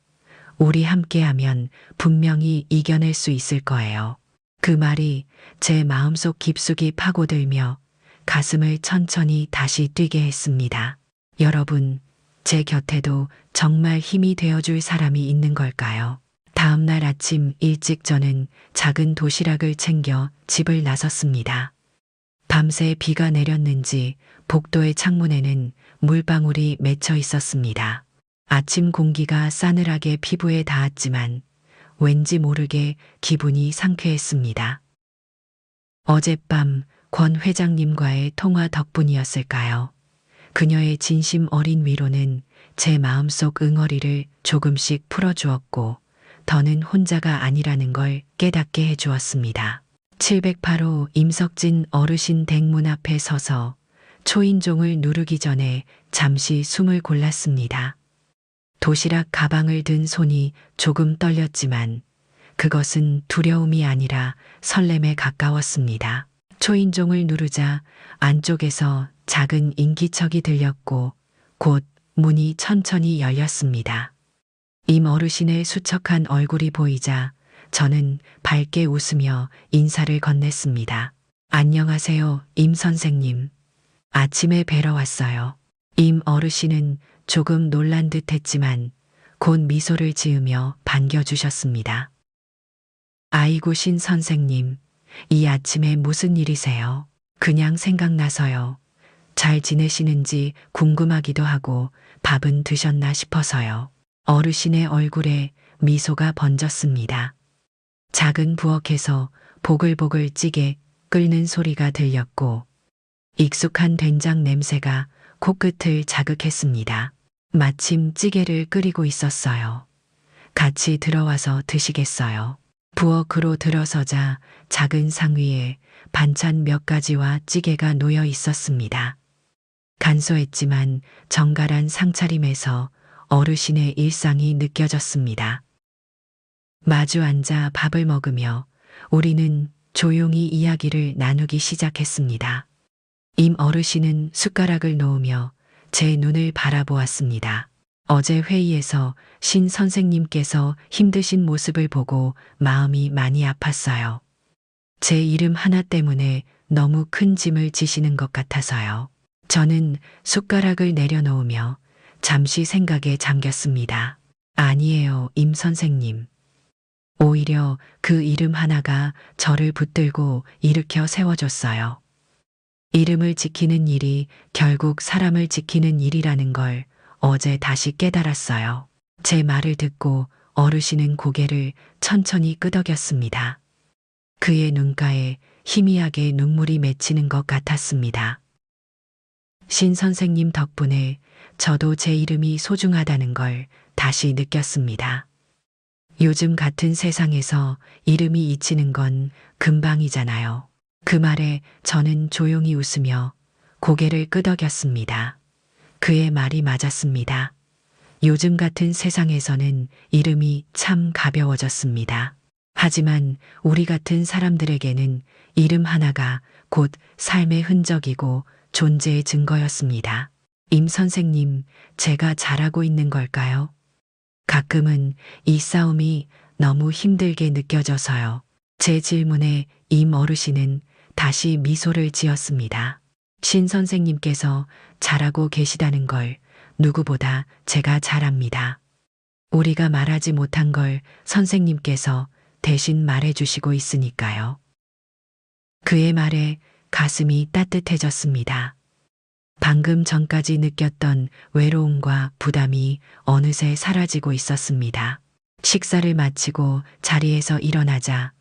우리 함께하면 분명히 이겨낼 수 있을 거예요. 그 말이 제 마음속 깊숙이 파고들며 가슴을 천천히 다시 뛰게 했습니다. 여러분, 제 곁에도 정말 힘이 되어줄 사람이 있는 걸까요? 다음 날 아침 일찍 저는 작은 도시락을 챙겨 집을 나섰습니다. 밤새 비가 내렸는지 복도의 창문에는 물방울이 맺혀 있었습니다. 아침 공기가 싸늘하게 피부에 닿았지만 왠지 모르게 기분이 상쾌했습니다. 어젯밤 권 회장님과의 통화 덕분이었을까요? 그녀의 진심 어린 위로는 제 마음속 응어리를 조금씩 풀어주었고 더는 혼자가 아니라는 걸 깨닫게 해주었습니다. 708호 임석진 어르신 댁문 앞에 서서 초인종을 누르기 전에 잠시 숨을 골랐습니다. 도시락 가방을 든 손이 조금 떨렸지만 그것은 두려움이 아니라 설렘에 가까웠습니다. 초인종을 누르자 안쪽에서 작은 인기척이 들렸고 곧 문이 천천히 열렸습니다. 임 어르신의 수척한 얼굴이 보이자 저는 밝게 웃으며 인사를 건넸습니다. 안녕하세요, 임 선생님. 아침에 뵈러 왔어요. 임 어르신은 조금 놀란 듯 했지만 곧 미소를 지으며 반겨주셨습니다. 아이고 신 선생님, 이 아침에 무슨 일이세요? 그냥 생각나서요. 잘 지내시는지 궁금하기도 하고 밥은 드셨나 싶어서요. 어르신의 얼굴에 미소가 번졌습니다. 작은 부엌에서 보글보글 찌개 끓는 소리가 들렸고 익숙한 된장 냄새가 코끝을 자극했습니다. 마침 찌개를 끓이고 있었어요. 같이 들어와서 드시겠어요? 부엌으로 들어서자 작은 상 위에 반찬 몇 가지와 찌개가 놓여 있었습니다. 간소했지만 정갈한 상차림에서 어르신의 일상이 느껴졌습니다. 마주 앉아 밥을 먹으며 우리는 조용히 이야기를 나누기 시작했습니다. 임 어르신은 숟가락을 놓으며 제 눈을 바라보았습니다. 어제 회의에서 신 선생님께서 힘드신 모습을 보고 마음이 많이 아팠어요. 제 이름 하나 때문에 너무 큰 짐을 지시는 것 같아서요. 저는 숟가락을 내려놓으며 잠시 생각에 잠겼습니다. 아니에요, 임 선생님. 오히려 그 이름 하나가 저를 붙들고 일으켜 세워줬어요. 이름을 지키는 일이 결국 사람을 지키는 일이라는 걸 어제 다시 깨달았어요. 제 말을 듣고 어르신은 고개를 천천히 끄덕였습니다. 그의 눈가에 희미하게 눈물이 맺히는 것 같았습니다. 신 선생님 덕분에 저도 제 이름이 소중하다는 걸 다시 느꼈습니다. 요즘 같은 세상에서 이름이 잊히는 건 금방이잖아요. 그 말에 저는 조용히 웃으며 고개를 끄덕였습니다. 그의 말이 맞았습니다. 요즘 같은 세상에서는 이름이 참 가벼워졌습니다. 하지만 우리 같은 사람들에게는 이름 하나가 곧 삶의 흔적이고 존재의 증거였습니다. 임 선생님, 제가 잘하고 있는 걸까요? 가끔은 이 싸움이 너무 힘들게 느껴져서요. 제 질문에 임 어르신은 다시 미소를 지었습니다. 신 선생님께서 잘하고 계시다는 걸 누구보다 제가 잘 압니다. 우리가 말하지 못한 걸 선생님께서 대신 말해주시고 있으니까요. 그의 말에 가슴이 따뜻해졌습니다. 방금 전까지 느꼈던 외로움과 부담이 어느새 사라지고 있었습니다. 식사를 마치고 자리에서 일어나자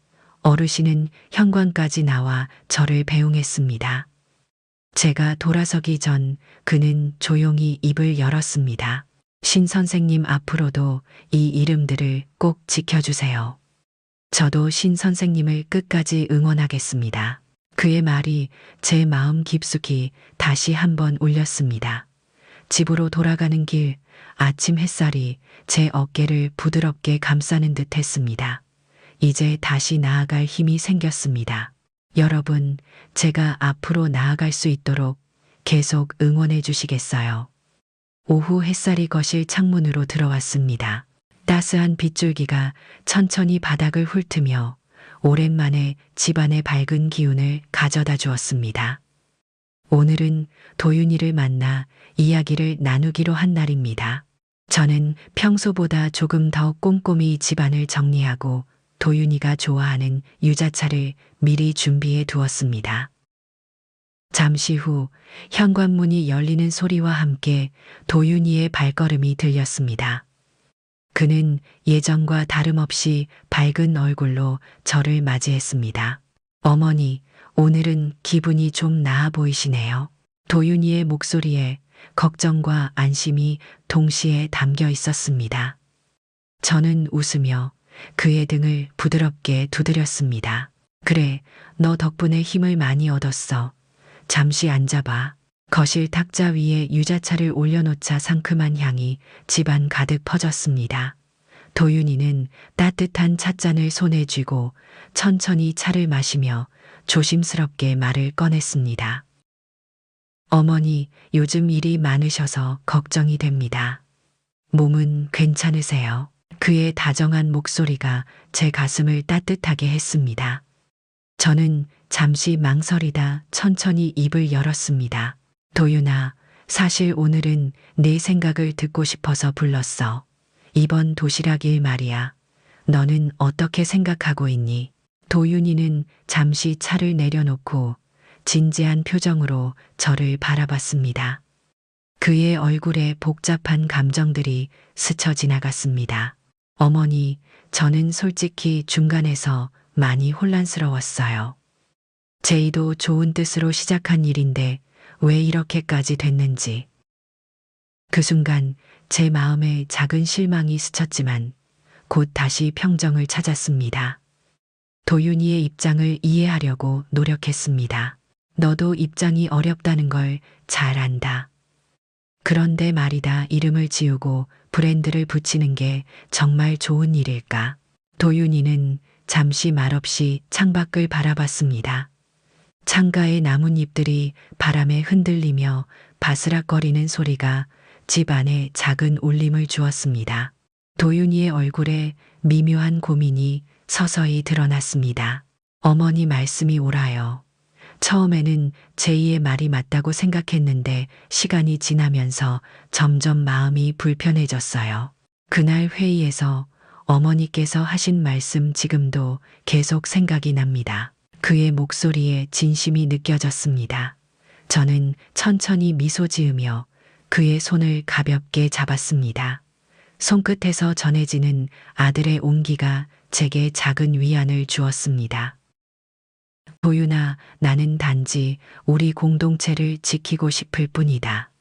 어르신은 현관까지 나와 저를 배웅했습니다. 제가 돌아서기 전 그는 조용히 입을 열었습니다. 신 선생님 앞으로도 이 이름들을 꼭 지켜주세요. 저도 신 선생님을 끝까지 응원하겠습니다. 그의 말이 제 마음 깊숙이 다시 한번 울렸습니다. 집으로 돌아가는 길 아침 햇살이 제 어깨를 부드럽게 감싸는 듯 했습니다. 이제 다시 나아갈 힘이 생겼습니다. 여러분, 제가 앞으로 나아갈 수 있도록 계속 응원해 주시겠어요? 오후 햇살이 거실 창문으로 들어왔습니다. 따스한 빗줄기가 천천히 바닥을 훑으며 오랜만에 집안의 밝은 기운을 가져다 주었습니다. 오늘은 도윤이를 만나 이야기를 나누기로 한 날입니다. 저는 평소보다 조금 더 꼼꼼히 집안을 정리하고 도윤이가 좋아하는 유자차를 미리 준비해 두었습니다. 잠시 후 현관문이 열리는 소리와 함께 도윤이의 발걸음이 들렸습니다. 그는 예전과 다름없이 밝은 얼굴로 저를 맞이했습니다. 어머니, 오늘은 기분이 좀 나아 보이시네요. 도윤이의 목소리에 걱정과 안심이 동시에 담겨 있었습니다. 저는 웃으며 그의 등을 부드럽게 두드렸습니다. 그래, 너 덕분에 힘을 많이 얻었어. 잠시 앉아봐. 거실 탁자 위에 유자차를 올려놓자 상큼한 향이 집안 가득 퍼졌습니다. 도윤이는 따뜻한 찻잔을 손에 쥐고 천천히 차를 마시며 조심스럽게 말을 꺼냈습니다. 어머니, 요즘 일이 많으셔서 걱정이 됩니다. 몸은 괜찮으세요? 그의 다정한 목소리가 제 가슴을 따뜻하게 했습니다. 저는 잠시 망설이다 천천히 입을 열었습니다. 도윤아, 사실 오늘은 내 생각을 듣고 싶어서 불렀어. 이번 도시락 일 말이야. 너는 어떻게 생각하고 있니? 도윤이는 잠시 차를 내려놓고 진지한 표정으로 저를 바라봤습니다. 그의 얼굴에 복잡한 감정들이 스쳐 지나갔습니다. 어머니, 저는 솔직히 중간에서 많이 혼란스러웠어요. 제이도 좋은 뜻으로 시작한 일인데 왜 이렇게까지 됐는지. 그 순간 제 마음에 작은 실망이 스쳤지만 곧 다시 평정을 찾았습니다. 도윤이의 입장을 이해하려고 노력했습니다. 너도 입장이 어렵다는 걸 잘 안다. 그런데 말이다, 이름을 지우고 브랜드를 붙이는 게 정말 좋은 일일까? 도윤이는 잠시 말없이 창밖을 바라봤습니다. 창가의 나뭇잎들이 바람에 흔들리며 바스락거리는 소리가 집 안에 작은 울림을 주었습니다. 도윤이의 얼굴에 미묘한 고민이 서서히 드러났습니다. 어머니 말씀이 옳아요. 처음에는 제이의 말이 맞다고 생각했는데 시간이 지나면서 점점 마음이 불편해졌어요. 그날 회의에서 어머니께서 하신 말씀 지금도 계속 생각이 납니다. 그의 목소리에 진심이 느껴졌습니다. 저는 천천히 미소 지으며 그의 손을 가볍게 잡았습니다. 손끝에서 전해지는 아들의 온기가 제게 작은 위안을 주었습니다. 도윤아, 나는 단지 우리 공동체를 지키고 싶을 뿐이다.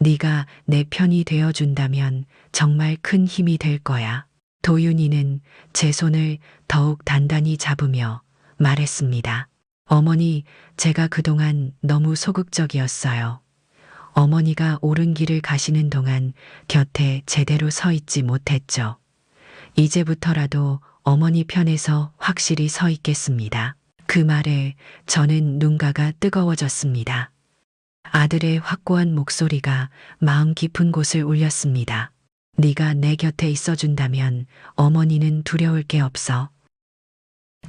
네가 내 편이 되어준다면 정말 큰 힘이 될 거야. 도윤이는 제 손을 더욱 단단히 잡으며 말했습니다. 어머니, 제가 그동안 너무 소극적이었어요. 어머니가 옳은 길을 가시는 동안 곁에 제대로 서 있지 못했죠. 이제부터라도 어머니 편에서 확실히 서 있겠습니다. 그 말에 저는 눈가가 뜨거워졌습니다. 아들의 확고한 목소리가 마음 깊은 곳을 울렸습니다. 네가 내 곁에 있어준다면 어머니는 두려울 게 없어.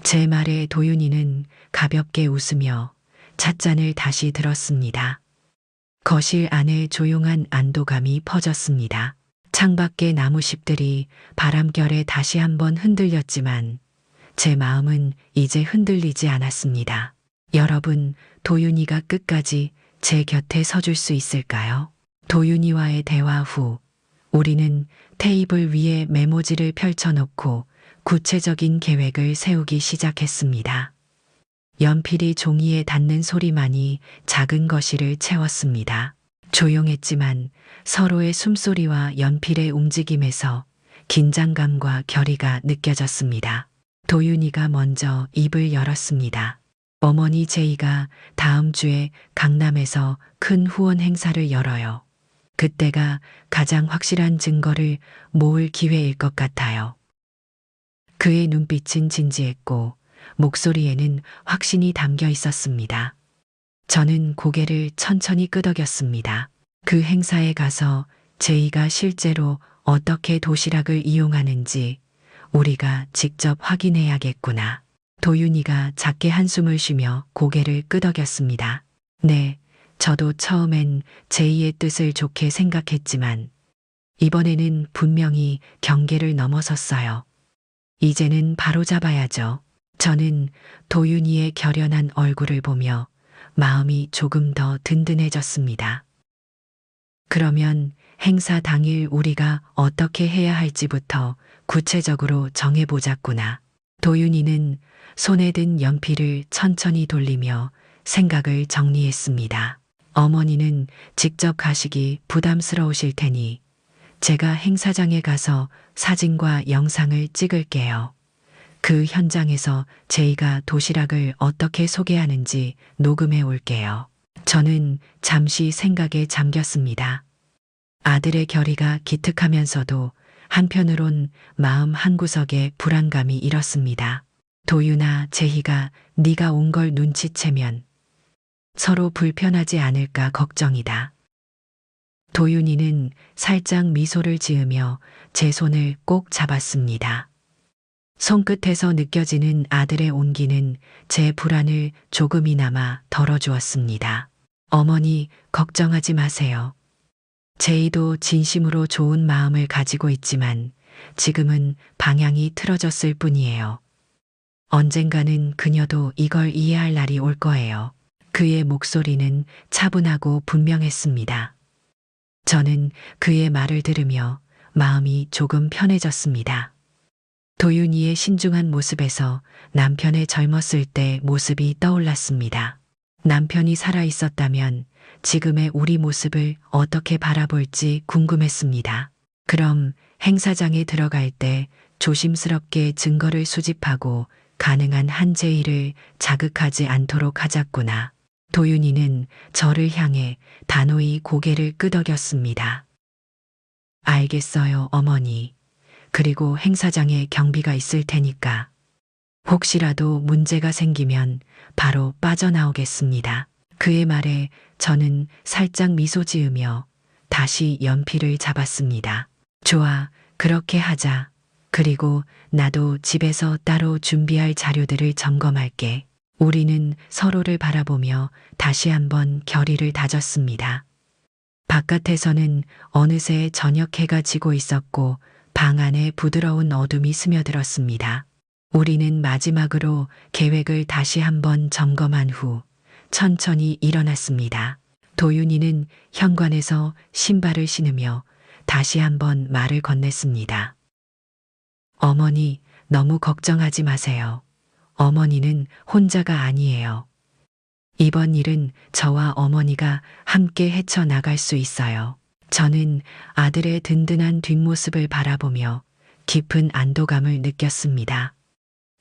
제 말에 도윤이는 가볍게 웃으며 찻잔을 다시 들었습니다. 거실 안에 조용한 안도감이 퍼졌습니다. 창밖의 나무잎들이 바람결에 다시 한번 흔들렸지만 제 마음은 이제 흔들리지 않았습니다. 여러분, 도윤이가 끝까지 제 곁에 서줄 수 있을까요? 도윤이와의 대화 후 우리는 테이블 위에 메모지를 펼쳐놓고 구체적인 계획을 세우기 시작했습니다. 연필이 종이에 닿는 소리만이 작은 거실을 채웠습니다. 조용했지만 서로의 숨소리와 연필의 움직임에서 긴장감과 결의가 느껴졌습니다. 도윤이가 먼저 입을 열었습니다. 어머니, 제이가 다음 주에 강남에서 큰 후원 행사를 열어요. 그때가 가장 확실한 증거를 모을 기회일 것 같아요. 그의 눈빛은 진지했고 목소리에는 확신이 담겨 있었습니다. 저는 고개를 천천히 끄덕였습니다. 그 행사에 가서 제이가 실제로 어떻게 도시락을 이용하는지 우리가 직접 확인해야겠구나. 도윤이가 작게 한숨을 쉬며 고개를 끄덕였습니다. 네, 저도 처음엔 제이의 뜻을 좋게 생각했지만 이번에는 분명히 경계를 넘어섰어요. 이제는 바로잡아야죠. 저는 도윤이의 결연한 얼굴을 보며 마음이 조금 더 든든해졌습니다. 그러면 행사 당일 우리가 어떻게 해야 할지부터 구체적으로 정해보자꾸나. 도윤이는 손에 든 연필을 천천히 돌리며 생각을 정리했습니다. 어머니는 직접 가시기 부담스러우실 테니 제가 행사장에 가서 사진과 영상을 찍을게요. 그 현장에서 제이가 도시락을 어떻게 소개하는지 녹음해 올게요. 저는 잠시 생각에 잠겼습니다. 아들의 결의가 기특하면서도 한편으론 마음 한구석에 불안감이 일었습니다. 도윤아, 제희가 네가 온 걸 눈치채면 서로 불편하지 않을까 걱정이다. 도윤이는 살짝 미소를 지으며 제 손을 꼭 잡았습니다. 손끝에서 느껴지는 아들의 온기는 제 불안을 조금이나마 덜어주었습니다. 어머니, 걱정하지 마세요. 제이도 진심으로 좋은 마음을 가지고 있지만 지금은 방향이 틀어졌을 뿐이에요. 언젠가는 그녀도 이걸 이해할 날이 올 거예요. 그의 목소리는 차분하고 분명했습니다. 저는 그의 말을 들으며 마음이 조금 편해졌습니다. 도윤이의 신중한 모습에서 남편의 젊었을 때 모습이 떠올랐습니다. 남편이 살아 있었다면 지금의 우리 모습을 어떻게 바라볼지 궁금했습니다. 그럼 행사장에 들어갈 때 조심스럽게 증거를 수집하고 가능한 한 제의를 자극하지 않도록 하자꾸나. 도윤이는 저를 향해 단호히 고개를 끄덕였습니다. 알겠어요, 어머니. 그리고 행사장에 경비가 있을 테니까 혹시라도 문제가 생기면 바로 빠져나오겠습니다. 그의 말에 저는 살짝 미소 지으며 다시 연필을 잡았습니다. 좋아, 그렇게 하자. 그리고 나도 집에서 따로 준비할 자료들을 점검할게. 우리는 서로를 바라보며 다시 한번 결의를 다졌습니다. 바깥에서는 어느새 저녁 해가 지고 있었고 방 안에 부드러운 어둠이 스며들었습니다. 우리는 마지막으로 계획을 다시 한번 점검한 후 천천히 일어났습니다. 도윤이는 현관에서 신발을 신으며 다시 한번 말을 건넸습니다. 어머니, 너무 걱정하지 마세요. 어머니는 혼자가 아니에요. 이번 일은 저와 어머니가 함께 헤쳐나갈 수 있어요. 저는 아들의 든든한 뒷모습을 바라보며 깊은 안도감을 느꼈습니다.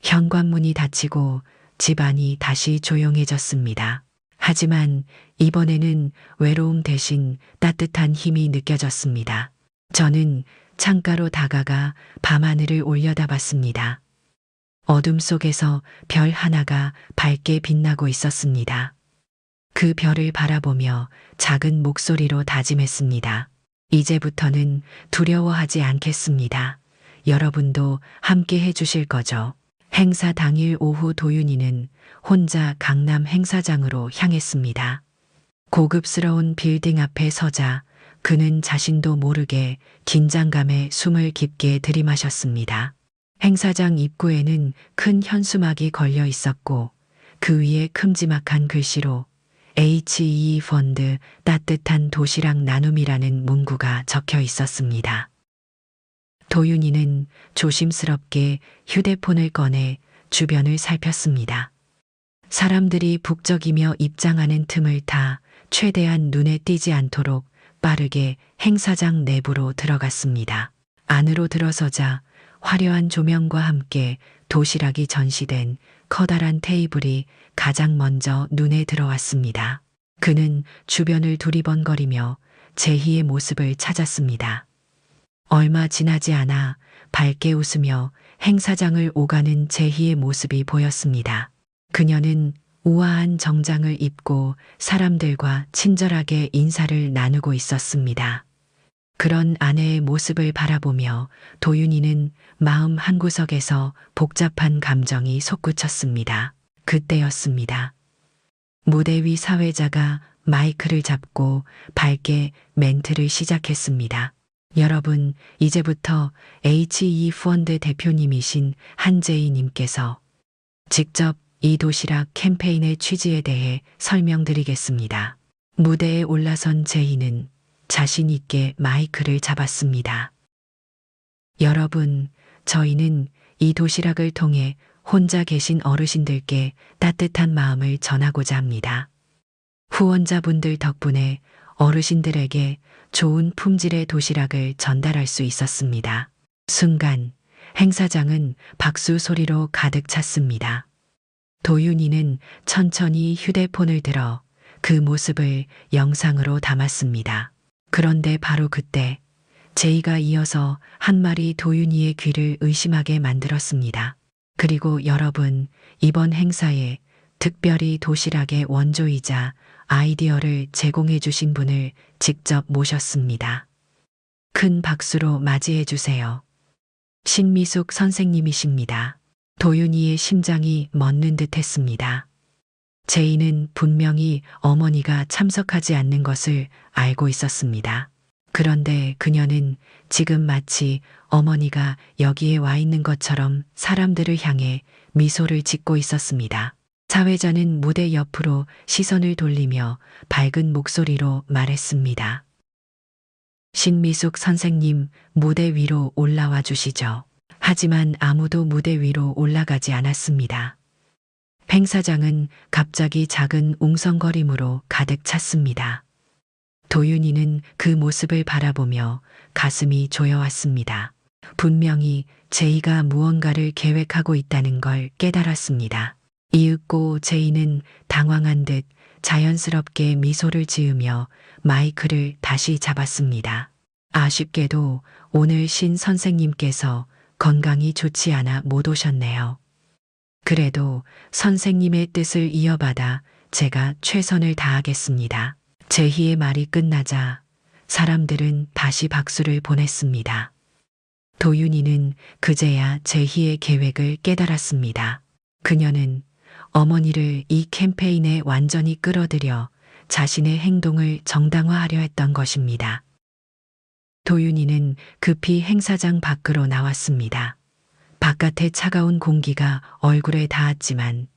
현관문이 닫히고 집안이 다시 조용해졌습니다. 하지만 이번에는 외로움 대신 따뜻한 힘이 느껴졌습니다. 저는 창가로 다가가 밤하늘을 올려다봤습니다. 어둠 속에서 별 하나가 밝게 빛나고 있었습니다. 그 별을 바라보며 작은 목소리로 다짐했습니다. 이제부터는 두려워하지 않겠습니다. 여러분도 함께 해주실 거죠. 행사 당일 오후 도윤이는 혼자 강남 행사장으로 향했습니다. 고급스러운 빌딩 앞에 서자 그는 자신도 모르게 긴장감에 숨을 깊게 들이마셨습니다. 행사장 입구에는 큰 현수막이 걸려 있었고 그 위에 큼지막한 글씨로 HE 펀드 따뜻한 도시락 나눔이라는 문구가 적혀 있었습니다. 도윤이는 조심스럽게 휴대폰을 꺼내 주변을 살폈습니다. 사람들이 북적이며 입장하는 틈을 타 최대한 눈에 띄지 않도록 빠르게 행사장 내부로 들어갔습니다. 안으로 들어서자 화려한 조명과 함께 도시락이 전시된 커다란 테이블이 가장 먼저 눈에 들어왔습니다. 그는 주변을 두리번거리며 제희의 모습을 찾았습니다. 얼마 지나지 않아 밝게 웃으며 행사장을 오가는 제희의 모습이 보였습니다. 그녀는 우아한 정장을 입고 사람들과 친절하게 인사를 나누고 있었습니다. 그런 아내의 모습을 바라보며 도윤이는 마음 한구석에서 복잡한 감정이 솟구쳤습니다. 그때였습니다. 무대 위 사회자가 마이크를 잡고 밝게 멘트를 시작했습니다. 여러분, 이제부터 HE 펀드 대표님이신 한재희 님께서 직접 이 도시락 캠페인의 취지에 대해 설명드리겠습니다. 무대에 올라선 제이는 자신 있게 마이크를 잡았습니다. 여러분, 저희는 이 도시락을 통해 혼자 계신 어르신들께 따뜻한 마음을 전하고자 합니다. 후원자분들 덕분에 어르신들에게 좋은 품질의 도시락을 전달할 수 있었습니다. 순간 행사장은 박수 소리로 가득 찼습니다. 도윤이는 천천히 휴대폰을 들어 그 모습을 영상으로 담았습니다. 그런데 바로 그때 제이가 이어서 한 말이 도윤이의 귀를 의심하게 만들었습니다. 그리고 여러분, 이번 행사에 특별히 도시락의 원조이자 아이디어를 제공해 주신 분을 직접 모셨습니다. 큰 박수로 맞이해 주세요. 신미숙 선생님이십니다. 도윤이의 심장이 멎는 듯 했습니다. 제이는 분명히 어머니가 참석하지 않는 것을 알고 있었습니다. 그런데 그녀는 지금 마치 어머니가 여기에 와 있는 것처럼 사람들을 향해 미소를 짓고 있었습니다. 사회자는 무대 옆으로 시선을 돌리며 밝은 목소리로 말했습니다. 신미숙 선생님, 무대 위로 올라와 주시죠. 하지만 아무도 무대 위로 올라가지 않았습니다. 행사장은 갑자기 작은 웅성거림으로 가득 찼습니다. 도윤이는 그 모습을 바라보며 가슴이 조여왔습니다. 분명히 제이가 무언가를 계획하고 있다는 걸 깨달았습니다. 이윽고 제이는 당황한 듯 자연스럽게 미소를 지으며 마이크를 다시 잡았습니다. 아쉽게도 오늘 신 선생님께서 건강이 좋지 않아 못 오셨네요. 그래도 선생님의 뜻을 이어받아 제가 최선을 다하겠습니다. 제희의 말이 끝나자 사람들은 다시 박수를 보냈습니다. 도윤이는 그제야 제희의 계획을 깨달았습니다. 그녀는 어머니를 이 캠페인에 완전히 끌어들여 자신의 행동을 정당화하려 했던 것입니다. 도윤이는 급히 행사장 밖으로 나왔습니다. 바깥의 차가운 공기가 얼굴에 닿았지만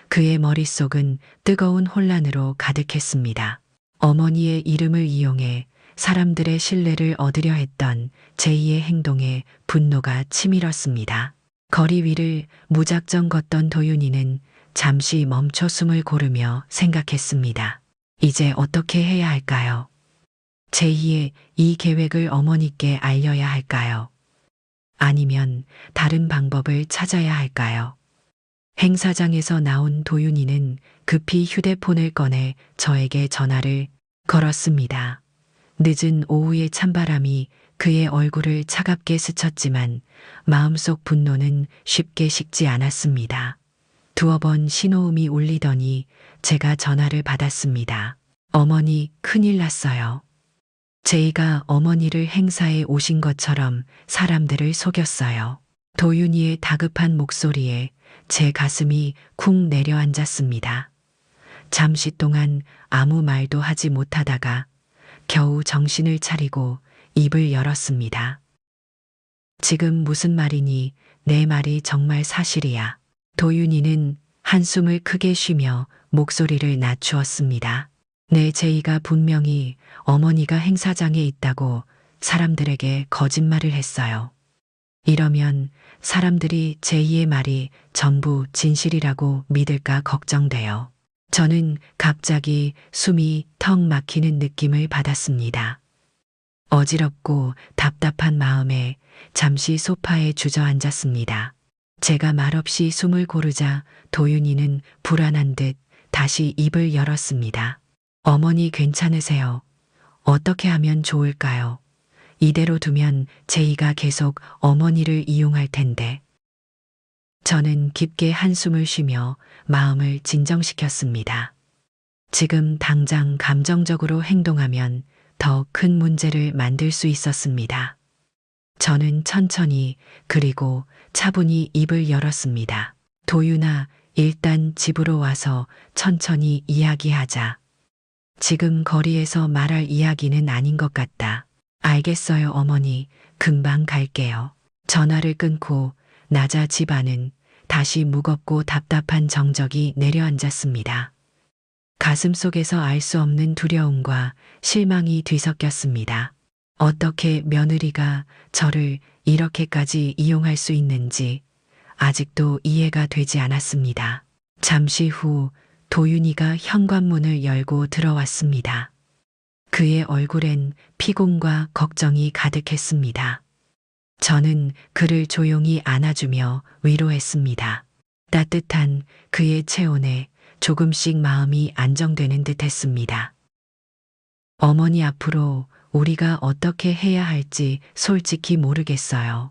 그의 머릿속은 뜨거운 혼란으로 가득했습니다. 어머니의 이름을 이용해 사람들의 신뢰를 얻으려 했던 제이의 행동에 분노가 치밀었습니다. 거리 위를 무작정 걷던 도윤이는 잠시 멈춰 숨을 고르며 생각했습니다. 이제 어떻게 해야 할까요? 제이의 이 계획을 어머니께 알려야 할까요? 아니면 다른 방법을 찾아야 할까요? 행사장에서 나온 도윤이는 급히 휴대폰을 꺼내 저에게 전화를 걸었습니다. 늦은 오후의 찬바람이 그의 얼굴을 차갑게 스쳤지만 마음속 분노는 쉽게 식지 않았습니다. 두어 번 신호음이 울리더니 제가 전화를 받았습니다. 어머니, 큰일 났어요. 제이가 어머니를 행사에 오신 것처럼 사람들을 속였어요. 도윤이의 다급한 목소리에 제 가슴이 쿵 내려앉았습니다. 잠시 동안 아무 말도 하지 못하다가 겨우 정신을 차리고 입을 열었습니다. 지금 무슨 말이니? 내 말이 정말 사실이야. 도윤이는 한숨을 크게 쉬며 목소리를 낮추었습니다. 네, 제이가 분명히 어머니가 행사장에 있다고 사람들에게 거짓말을 했어요. 이러면 사람들이 제이의 말이 전부 진실이라고 믿을까 걱정돼요. 저는 갑자기 숨이 턱 막히는 느낌을 받았습니다. 어지럽고 답답한 마음에 잠시 소파에 주저앉았습니다. 제가 말없이 숨을 고르자 도윤이는 불안한 듯 다시 입을 열었습니다. 어머니 괜찮으세요? 어떻게 하면 좋을까요? 이대로 두면 제이가 계속 어머니를 이용할 텐데. 저는 깊게 한숨을 쉬며 마음을 진정시켰습니다. 지금 당장 감정적으로 행동하면 더 큰 문제를 만들 수 있었습니다. 저는 천천히 그리고 차분히 입을 열었습니다. 도윤아, 일단 집으로 와서 천천히 이야기하자. 지금 거리에서 말할 이야기는 아닌 것 같다. 알겠어요, 어머니. 금방 갈게요. 전화를 끊고 나자 집 안은 다시 무겁고 답답한 정적이 내려앉았습니다. 가슴 속에서 알 수 없는 두려움과 실망이 뒤섞였습니다. 어떻게 며느리가 저를 이렇게까지 이용할 수 있는지 아직도 이해가 되지 않았습니다. 잠시 후 도윤이가 현관문을 열고 들어왔습니다. 그의 얼굴엔 피곤과 걱정이 가득했습니다. 저는 그를 조용히 안아주며 위로했습니다. 따뜻한 그의 체온에 조금씩 마음이 안정되는 듯 했습니다. 어머니, 앞으로 우리가 어떻게 해야 할지 솔직히 모르겠어요.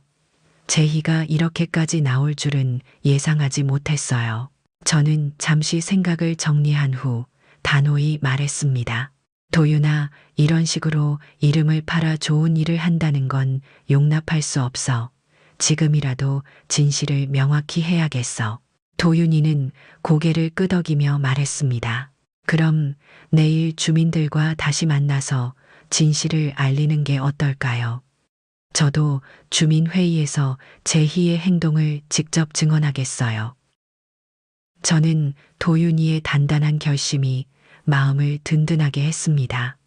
제희가 이렇게까지 나올 줄은 예상하지 못했어요. 저는 잠시 생각을 정리한 후 단호히 말했습니다. 도윤아, 이런 식으로 이름을 팔아 좋은 일을 한다는 건 용납할 수 없어. 지금이라도 진실을 명확히 해야겠어. 도윤이는 고개를 끄덕이며 말했습니다. 그럼 내일 주민들과 다시 만나서 진실을 알리는 게 어떨까요? 저도 주민회의에서 제희의 행동을 직접 증언하겠어요. 저는 도윤이의 단단한 결심이 마음을 든든하게 했습니다.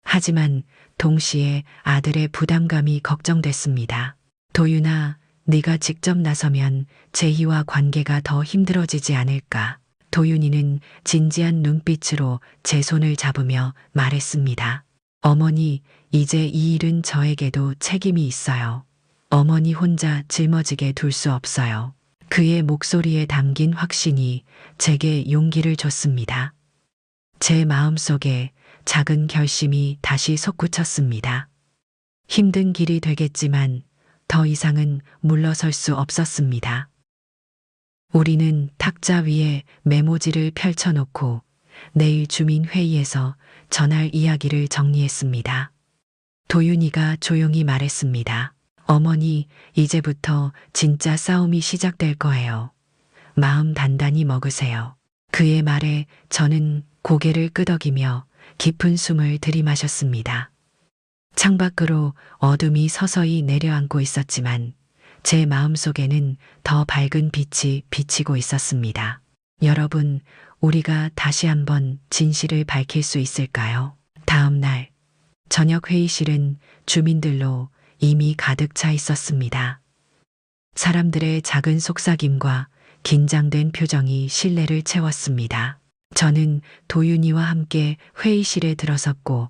하지만 동시에 아들의 부담감이 걱정됐습니다. 도윤아, 네가 직접 나서면 제희와 관계가 더 힘들어지지 않을까? 도윤이는 진지한 눈빛으로 제 손을 잡으며 말했습니다. 어머니, 이제 이 일은 저에게도 책임이 있어요. 어머니 혼자 짊어지게 둘 수 없어요. 그의 목소리에 담긴 확신이 제게 용기를 줬습니다. 제 마음속에 작은 결심이 다시 솟구쳤습니다. 힘든 길이 되겠지만 더 이상은 물러설 수 없었습니다. 우리는 탁자 위에 메모지를 펼쳐놓고 내일 주민회의에서 전할 이야기를 정리했습니다. 도윤이가 조용히 말했습니다. 어머니, 이제부터 진짜 싸움이 시작될 거예요. 마음 단단히 먹으세요. 그의 말에 저는 고개를 끄덕이며 깊은 숨을 들이마셨습니다. 창밖으로 어둠이 서서히 내려앉고 있었지만 제 마음속에는 더 밝은 빛이 비치고 있었습니다. 여러분, 우리가 다시 한번 진실을 밝힐 수 있을까요? 다음 날 저녁 회의실은 주민들로 이미 가득 차 있었습니다. 사람들의 작은 속삭임과 긴장된 표정이 실내를 채웠습니다. 저는 도윤이와 함께 회의실에 들어섰고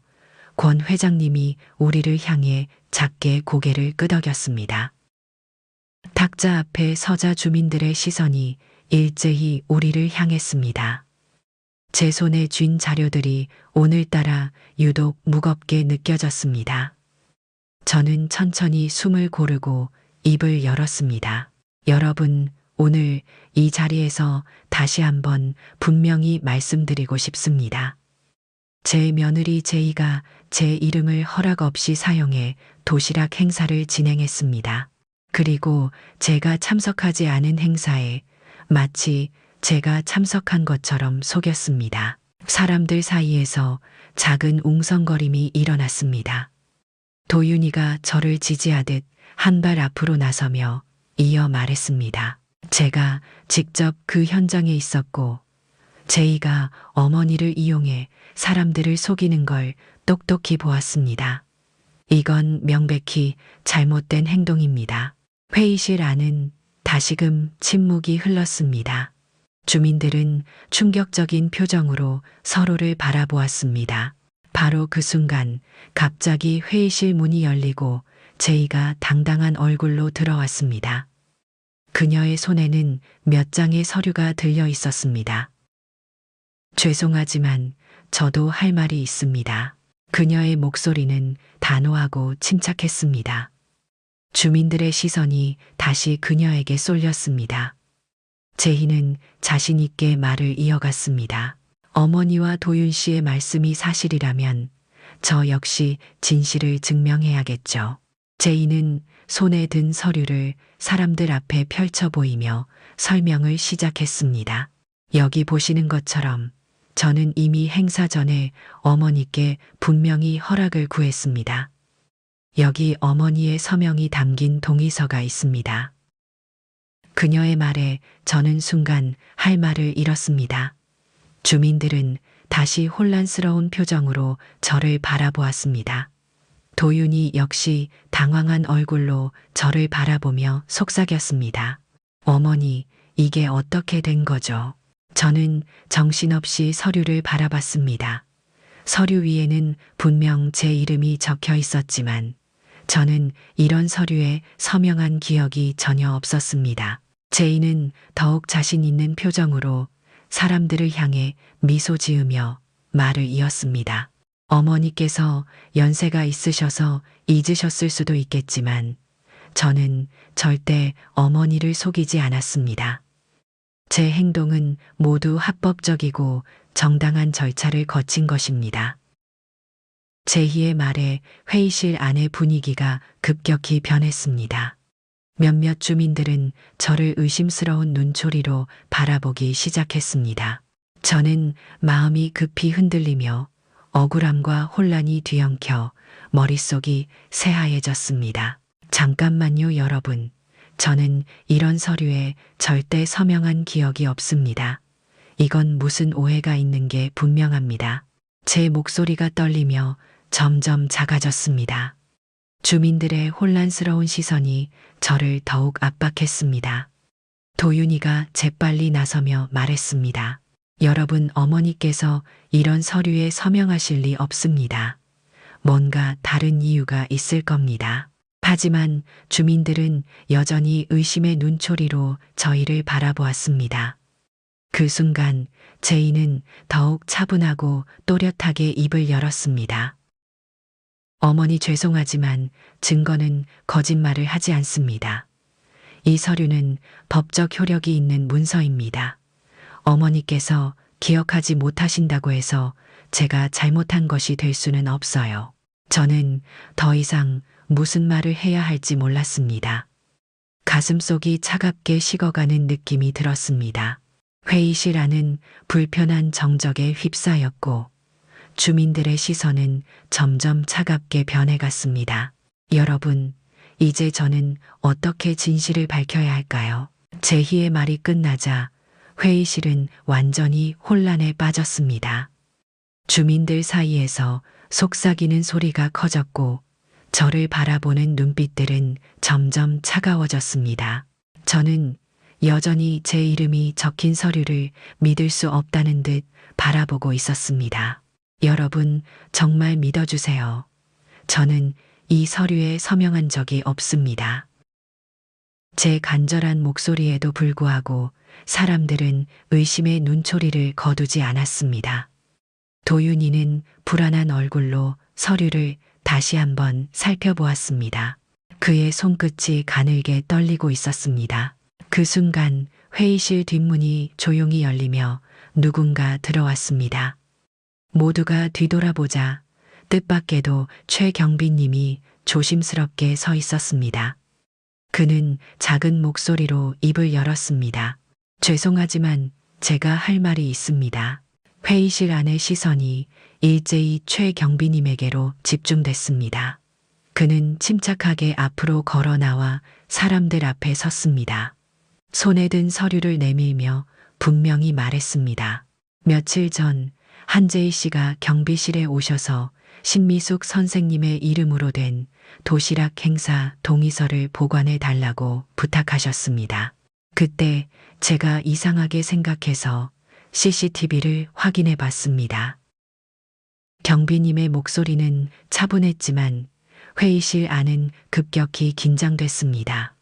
권 회장님이 우리를 향해 작게 고개를 끄덕였습니다. 탁자 앞에 서자 주민들의 시선이 일제히 우리를 향했습니다. 제 손에 쥔 자료들이 오늘따라 유독 무겁게 느껴졌습니다. 저는 천천히 숨을 고르고 입을 열었습니다. 여러분, 오늘 이 자리에서 다시 한번 분명히 말씀드리고 싶습니다. 제 며느리 제이가 제 이름을 허락 없이 사용해 도시락 행사를 진행했습니다. 그리고 제가 참석하지 않은 행사에 마치 제가 참석한 것처럼 속였습니다. 사람들 사이에서 작은 웅성거림이 일어났습니다. 도윤이가 저를 지지하듯 한 발 앞으로 나서며 이어 말했습니다. 제가 직접 그 현장에 있었고 제이가 어머니를 이용해 사람들을 속이는 걸 똑똑히 보았습니다. 이건 명백히 잘못된 행동입니다. 회의실 안은 다시금 침묵이 흘렀습니다. 주민들은 충격적인 표정으로 서로를 바라보았습니다. 바로 그 순간 갑자기 회의실 문이 열리고 제이가 당당한 얼굴로 들어왔습니다. 그녀의 손에는 몇 장의 서류가 들려 있었습니다. 죄송하지만 저도 할 말이 있습니다. 그녀의 목소리는 단호하고 침착했습니다. 주민들의 시선이 다시 그녀에게 쏠렸습니다. 제희는 자신 있게 말을 이어갔습니다. 어머니와 도윤 씨의 말씀이 사실이라면 저 역시 진실을 증명해야겠죠. 제이는 손에 든 서류를 사람들 앞에 펼쳐 보이며 설명을 시작했습니다. 여기 보시는 것처럼 저는 이미 행사 전에 어머니께 분명히 허락을 구했습니다. 여기 어머니의 서명이 담긴 동의서가 있습니다. 그녀의 말에 저는 순간 할 말을 잃었습니다. 주민들은 다시 혼란스러운 표정으로 저를 바라보았습니다. 도윤이 역시 당황한 얼굴로 저를 바라보며 속삭였습니다. 어머니, 이게 어떻게 된 거죠? 저는 정신없이 서류를 바라봤습니다. 서류 위에는 분명 제 이름이 적혀 있었지만 저는 이런 서류에 서명한 기억이 전혀 없었습니다. 제이는 더욱 자신 있는 표정으로 사람들을 향해 미소 지으며 말을 이었습니다. 어머니께서 연세가 있으셔서 잊으셨을 수도 있겠지만 저는 절대 어머니를 속이지 않았습니다. 제 행동은 모두 합법적이고 정당한 절차를 거친 것입니다. 제희의 말에 회의실 안의 분위기가 급격히 변했습니다. 몇몇 주민들은 저를 의심스러운 눈초리로 바라보기 시작했습니다. 저는 마음이 급히 흔들리며 억울함과 혼란이 뒤엉켜 머릿속이 새하얘졌습니다. 잠깐만요, 여러분. 저는 이런 서류에 절대 서명한 기억이 없습니다. 이건 무슨 오해가 있는 게 분명합니다. 제 목소리가 떨리며 점점 작아졌습니다. 주민들의 혼란스러운 시선이 저를 더욱 압박했습니다. 도윤이가 재빨리 나서며 말했습니다. 여러분, 어머니께서 이런 서류에 서명하실 리 없습니다. 뭔가 다른 이유가 있을 겁니다. 하지만 주민들은 여전히 의심의 눈초리로 저희를 바라보았습니다. 그 순간 제이는 더욱 차분하고 또렷하게 입을 열었습니다. 어머니, 죄송하지만 증거는 거짓말을 하지 않습니다. 이 서류는 법적 효력이 있는 문서입니다. 어머니께서 기억하지 못하신다고 해서 제가 잘못한 것이 될 수는 없어요. 저는 더 이상 무슨 말을 해야 할지 몰랐습니다. 가슴속이 차갑게 식어가는 느낌이 들었습니다. 회의실 안은 불편한 정적에 휩싸였고 주민들의 시선은 점점 차갑게 변해갔습니다. 여러분, 이제 저는 어떻게 진실을 밝혀야 할까요? 제희의 말이 끝나자 회의실은 완전히 혼란에 빠졌습니다. 주민들 사이에서 속삭이는 소리가 커졌고 저를 바라보는 눈빛들은 점점 차가워졌습니다. 저는 여전히 제 이름이 적힌 서류를 믿을 수 없다는 듯 바라보고 있었습니다. 여러분, 정말 믿어주세요. 저는 이 서류에 서명한 적이 없습니다. 제 간절한 목소리에도 불구하고 사람들은 의심의 눈초리를 거두지 않았습니다. 도윤이는 불안한 얼굴로 서류를 다시 한번 살펴보았습니다. 그의 손끝이 가늘게 떨리고 있었습니다. 그 순간 회의실 뒷문이 조용히 열리며 누군가 들어왔습니다. 모두가 뒤돌아보자 뜻밖에도 최경비님이 조심스럽게 서 있었습니다. 그는 작은 목소리로 입을 열었습니다. 죄송하지만 제가 할 말이 있습니다. 회의실 안의 시선이 일제히 최경비님에게로 집중됐습니다. 그는 침착하게 앞으로 걸어 나와 사람들 앞에 섰습니다. 손에 든 서류를 내밀며 분명히 말했습니다. 며칠 전 한재희 씨가 경비실에 오셔서 신미숙 선생님의 이름으로 된 도시락 행사 동의서를 보관해 달라고 부탁하셨습니다. 그때 제가 이상하게 생각해서 CCTV를 확인해 봤습니다. 경비님의 목소리는 차분했지만 회의실 안은 급격히 긴장됐습니다.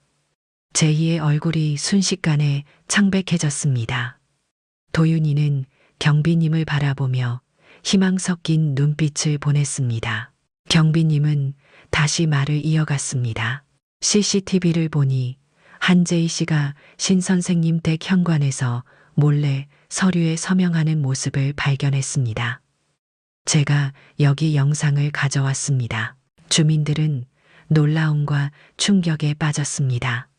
제희의 얼굴이 순식간에 창백해졌습니다. 도윤이는 경비님을 바라보며 희망 섞인 눈빛을 보냈습니다. 경비님은 다시 말을 이어갔습니다. CCTV를 보니 한재희 씨가 신 선생님 댁 현관에서 몰래 서류에 서명하는 모습을 발견했습니다. 제가 여기 영상을 가져왔습니다. 주민들은 놀라움과 충격에 빠졌습니다.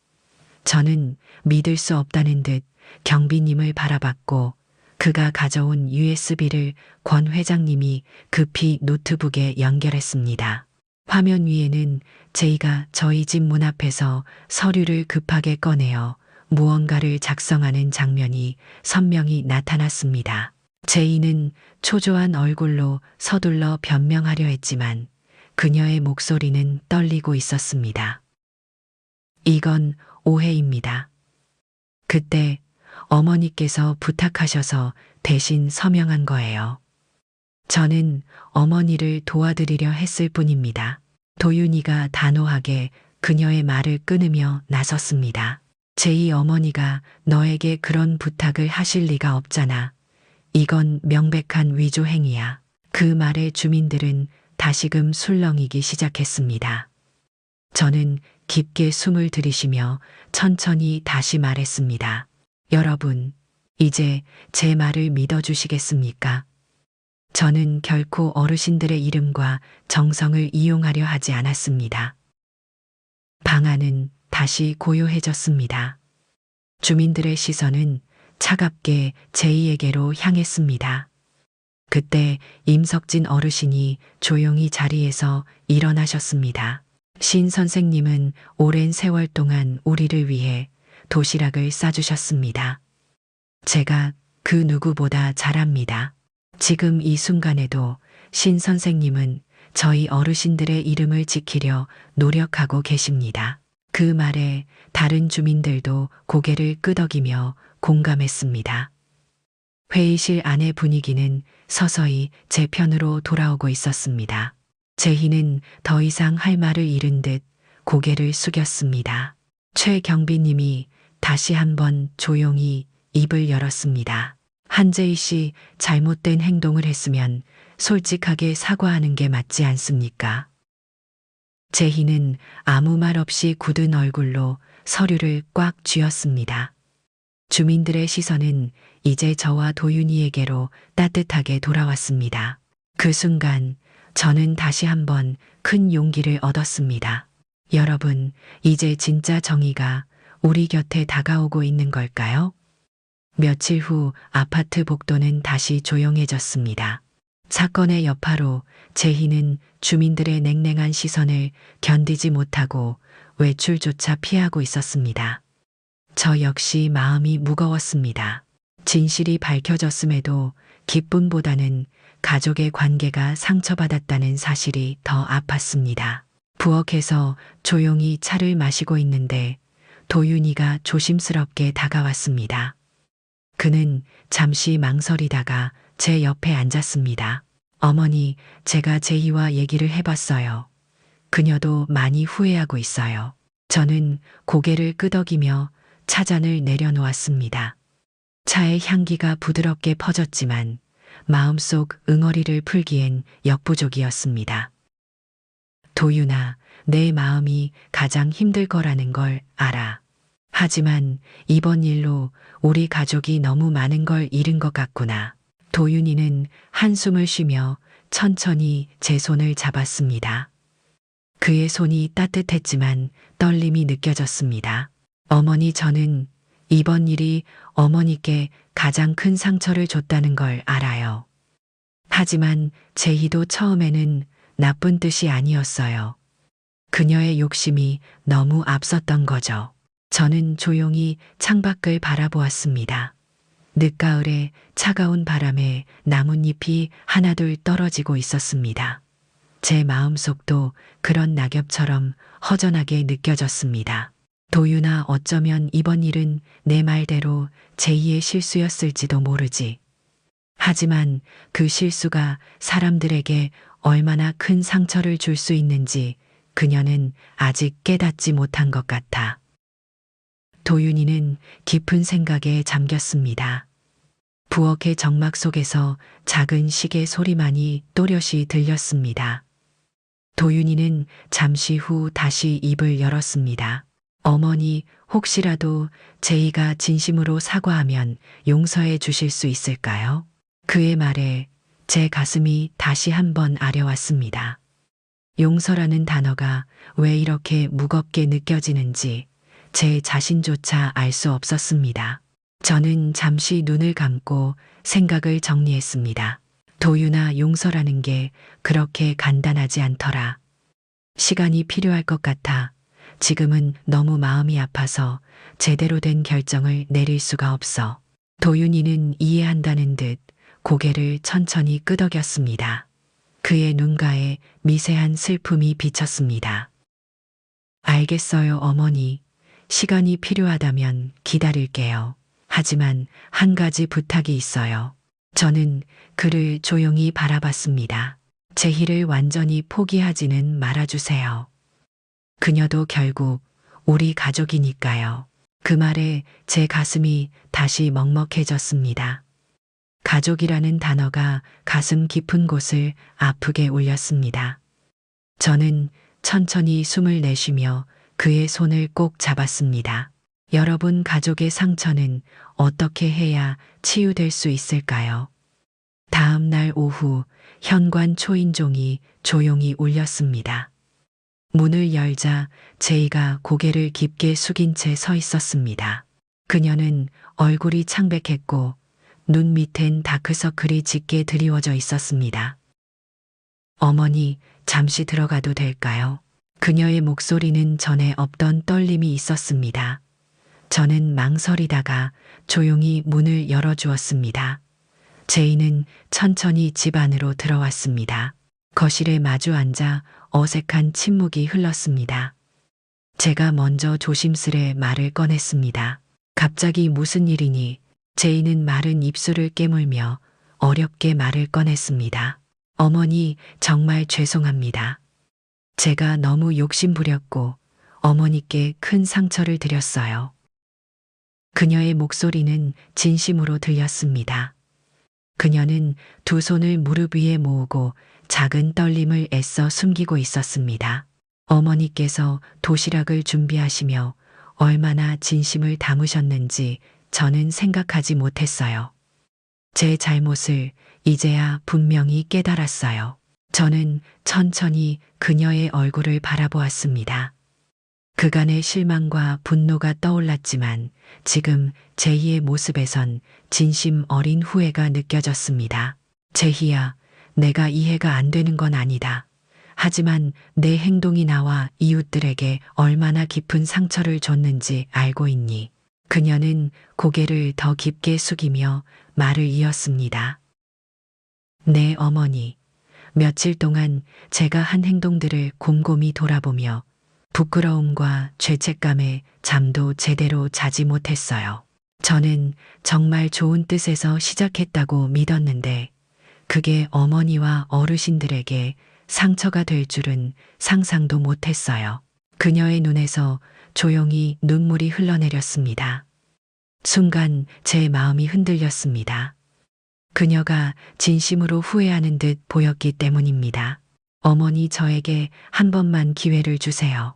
저는 믿을 수 없다는 듯 경비님을 바라봤고 그가 가져온 USB를 권 회장님이 급히 노트북에 연결했습니다. 화면 위에는 제이가 저희 집 문 앞에서 서류를 급하게 꺼내어 무언가를 작성하는 장면이 선명히 나타났습니다. 제이는 초조한 얼굴로 서둘러 변명하려 했지만 그녀의 목소리는 떨리고 있었습니다. 이건 오해입니다. 그때 어머니께서 부탁하셔서 대신 서명한 거예요. 저는 어머니를 도와드리려 했을 뿐입니다. 도윤이가 단호하게 그녀의 말을 끊으며 나섰습니다. 제이 어머니가 너에게 그런 부탁을 하실 리가 없잖아. 이건 명백한 위조 행위야. 그 말에 주민들은 다시금 술렁이기 시작했습니다. 저는 깊게 숨을 들이쉬며 천천히 다시 말했습니다. 여러분, 이제 제 말을 믿어주시겠습니까? 저는 결코 어르신들의 이름과 정성을 이용하려 하지 않았습니다. 방안은 다시 고요해졌습니다. 주민들의 시선은 차갑게 제이에게로 향했습니다. 그때 임석진 어르신이 조용히 자리에서 일어나셨습니다. 신 선생님은 오랜 세월 동안 우리를 위해 도시락을 싸주셨습니다. 제가 그 누구보다 잘 압니다. 지금 이 순간에도 신 선생님은 저희 어르신들의 이름을 지키려 노력하고 계십니다. 그 말에 다른 주민들도 고개를 끄덕이며 공감했습니다. 회의실 안의 분위기는 서서히 제 편으로 돌아오고 있었습니다. 제희는 더 이상 할 말을 잃은 듯 고개를 숙였습니다. 최 경비님이 다시 한번 조용히 입을 열었습니다. 한재희 씨 잘못된 행동을 했으면 솔직하게 사과하는 게 맞지 않습니까? 제희는 아무 말 없이 굳은 얼굴로 서류를 꽉 쥐었습니다. 주민들의 시선은 이제 저와 도윤이에게로 따뜻하게 돌아왔습니다. 그 순간 저는 다시 한번 큰 용기를 얻었습니다. 여러분, 이제 진짜 정의가 우리 곁에 다가오고 있는 걸까요? 며칠 후 아파트 복도는 다시 조용해졌습니다. 사건의 여파로 제희는 주민들의 냉랭한 시선을 견디지 못하고 외출조차 피하고 있었습니다. 저 역시 마음이 무거웠습니다. 진실이 밝혀졌음에도 기쁨보다는 가족의 관계가 상처받았다는 사실이 더 아팠습니다. 부엌에서 조용히 차를 마시고 있는데 도윤이가 조심스럽게 다가왔습니다. 그는 잠시 망설이다가 제 옆에 앉았습니다. 어머니, 제가 제이와 얘기를 해봤어요. 그녀도 많이 후회하고 있어요. 저는 고개를 끄덕이며 차잔을 내려놓았습니다. 차의 향기가 부드럽게 퍼졌지만 마음속 응어리를 풀기엔 역부족이었습니다. 도윤아, 내 마음이 가장 힘들 거라는 걸 알아. 하지만 이번 일로 우리 가족이 너무 많은 걸 잃은 것 같구나. 도윤이는 한숨을 쉬며 천천히 제 손을 잡았습니다. 그의 손이 따뜻했지만 떨림이 느껴졌습니다. 어머니, 저는 이번 일이 어머니께 가장 큰 상처를 줬다는 걸 알아요. 하지만 제희도 처음에는 나쁜 뜻이 아니었어요. 그녀의 욕심이 너무 앞섰던 거죠. 저는 조용히 창밖을 바라보았습니다. 늦가을에 차가운 바람에 나뭇잎이 하나둘 떨어지고 있었습니다. 제 마음속도 그런 낙엽처럼 허전하게 느껴졌습니다. 도윤아, 어쩌면 이번 일은 내 말대로 제이의 실수였을지도 모르지. 하지만 그 실수가 사람들에게 얼마나 큰 상처를 줄 수 있는지 그녀는 아직 깨닫지 못한 것 같아. 도윤이는 깊은 생각에 잠겼습니다. 부엌의 정막 속에서 작은 시계 소리만이 또렷이 들렸습니다. 도윤이는 잠시 후 다시 입을 열었습니다. 어머니, 혹시라도 제이가 진심으로 사과하면 용서해 주실 수 있을까요? 그의 말에 제 가슴이 다시 한번 아려왔습니다. 용서라는 단어가 왜 이렇게 무겁게 느껴지는지 제 자신조차 알 수 없었습니다. 저는 잠시 눈을 감고 생각을 정리했습니다. 도유나 용서라는 게 그렇게 간단하지 않더라. 시간이 필요할 것 같아. 지금은 너무 마음이 아파서 제대로 된 결정을 내릴 수가 없어. 도윤이는 이해한다는 듯 고개를 천천히 끄덕였습니다. 그의 눈가에 미세한 슬픔이 비쳤습니다. 알겠어요, 어머니. 시간이 필요하다면 기다릴게요. 하지만 한 가지 부탁이 있어요. 저는 그를 조용히 바라봤습니다. 제희를 완전히 포기하지는 말아주세요. 그녀도 결국 우리 가족이니까요. 그 말에 제 가슴이 다시 먹먹해졌습니다. 가족이라는 단어가 가슴 깊은 곳을 아프게 울렸습니다. 저는 천천히 숨을 내쉬며 그의 손을 꼭 잡았습니다. 여러분 가족의 상처는 어떻게 해야 치유될 수 있을까요? 다음 날 오후 현관 초인종이 조용히 울렸습니다. 문을 열자 제이가 고개를 깊게 숙인 채 서 있었습니다. 그녀는 얼굴이 창백했고 눈 밑엔 다크서클이 짙게 드리워져 있었습니다. 어머니, 잠시 들어가도 될까요? 그녀의 목소리는 전에 없던 떨림이 있었습니다. 저는 망설이다가 조용히 문을 열어주었습니다. 제이는 천천히 집 안으로 들어왔습니다. 거실에 마주 앉아 어색한 침묵이 흘렀습니다. 제가 먼저 조심스레 말을 꺼냈습니다. 갑자기 무슨 일이니? 제이는 마른 입술을 깨물며 어렵게 말을 꺼냈습니다. 어머니, 정말 죄송합니다. 제가 너무 욕심부렸고 어머니께 큰 상처를 드렸어요. 그녀의 목소리는 진심으로 들렸습니다. 그녀는 두 손을 무릎 위에 모으고 작은 떨림을 애써 숨기고 있었습니다. 어머니께서 도시락을 준비하시며 얼마나 진심을 담으셨는지 저는 생각하지 못했어요. 제 잘못을 이제야 분명히 깨달았어요. 저는 천천히 그녀의 얼굴을 바라보았습니다. 그간의 실망과 분노가 떠올랐지만 지금 제희의 모습에선 진심 어린 후회가 느껴졌습니다. 제희야, 내가 이해가 안 되는 건 아니다. 하지만 내 행동이 나와 이웃들에게 얼마나 깊은 상처를 줬는지 알고 있니? 그녀는 고개를 더 깊게 숙이며 말을 이었습니다. 네, 어머니. 며칠 동안 제가 한 행동들을 곰곰이 돌아보며 부끄러움과 죄책감에 잠도 제대로 자지 못했어요. 저는 정말 좋은 뜻에서 시작했다고 믿었는데 그게 어머니와 어르신들에게 상처가 될 줄은 상상도 못했어요. 그녀의 눈에서 조용히 눈물이 흘러내렸습니다. 순간 제 마음이 흔들렸습니다. 그녀가 진심으로 후회하는 듯 보였기 때문입니다. 어머니, 저에게 한 번만 기회를 주세요.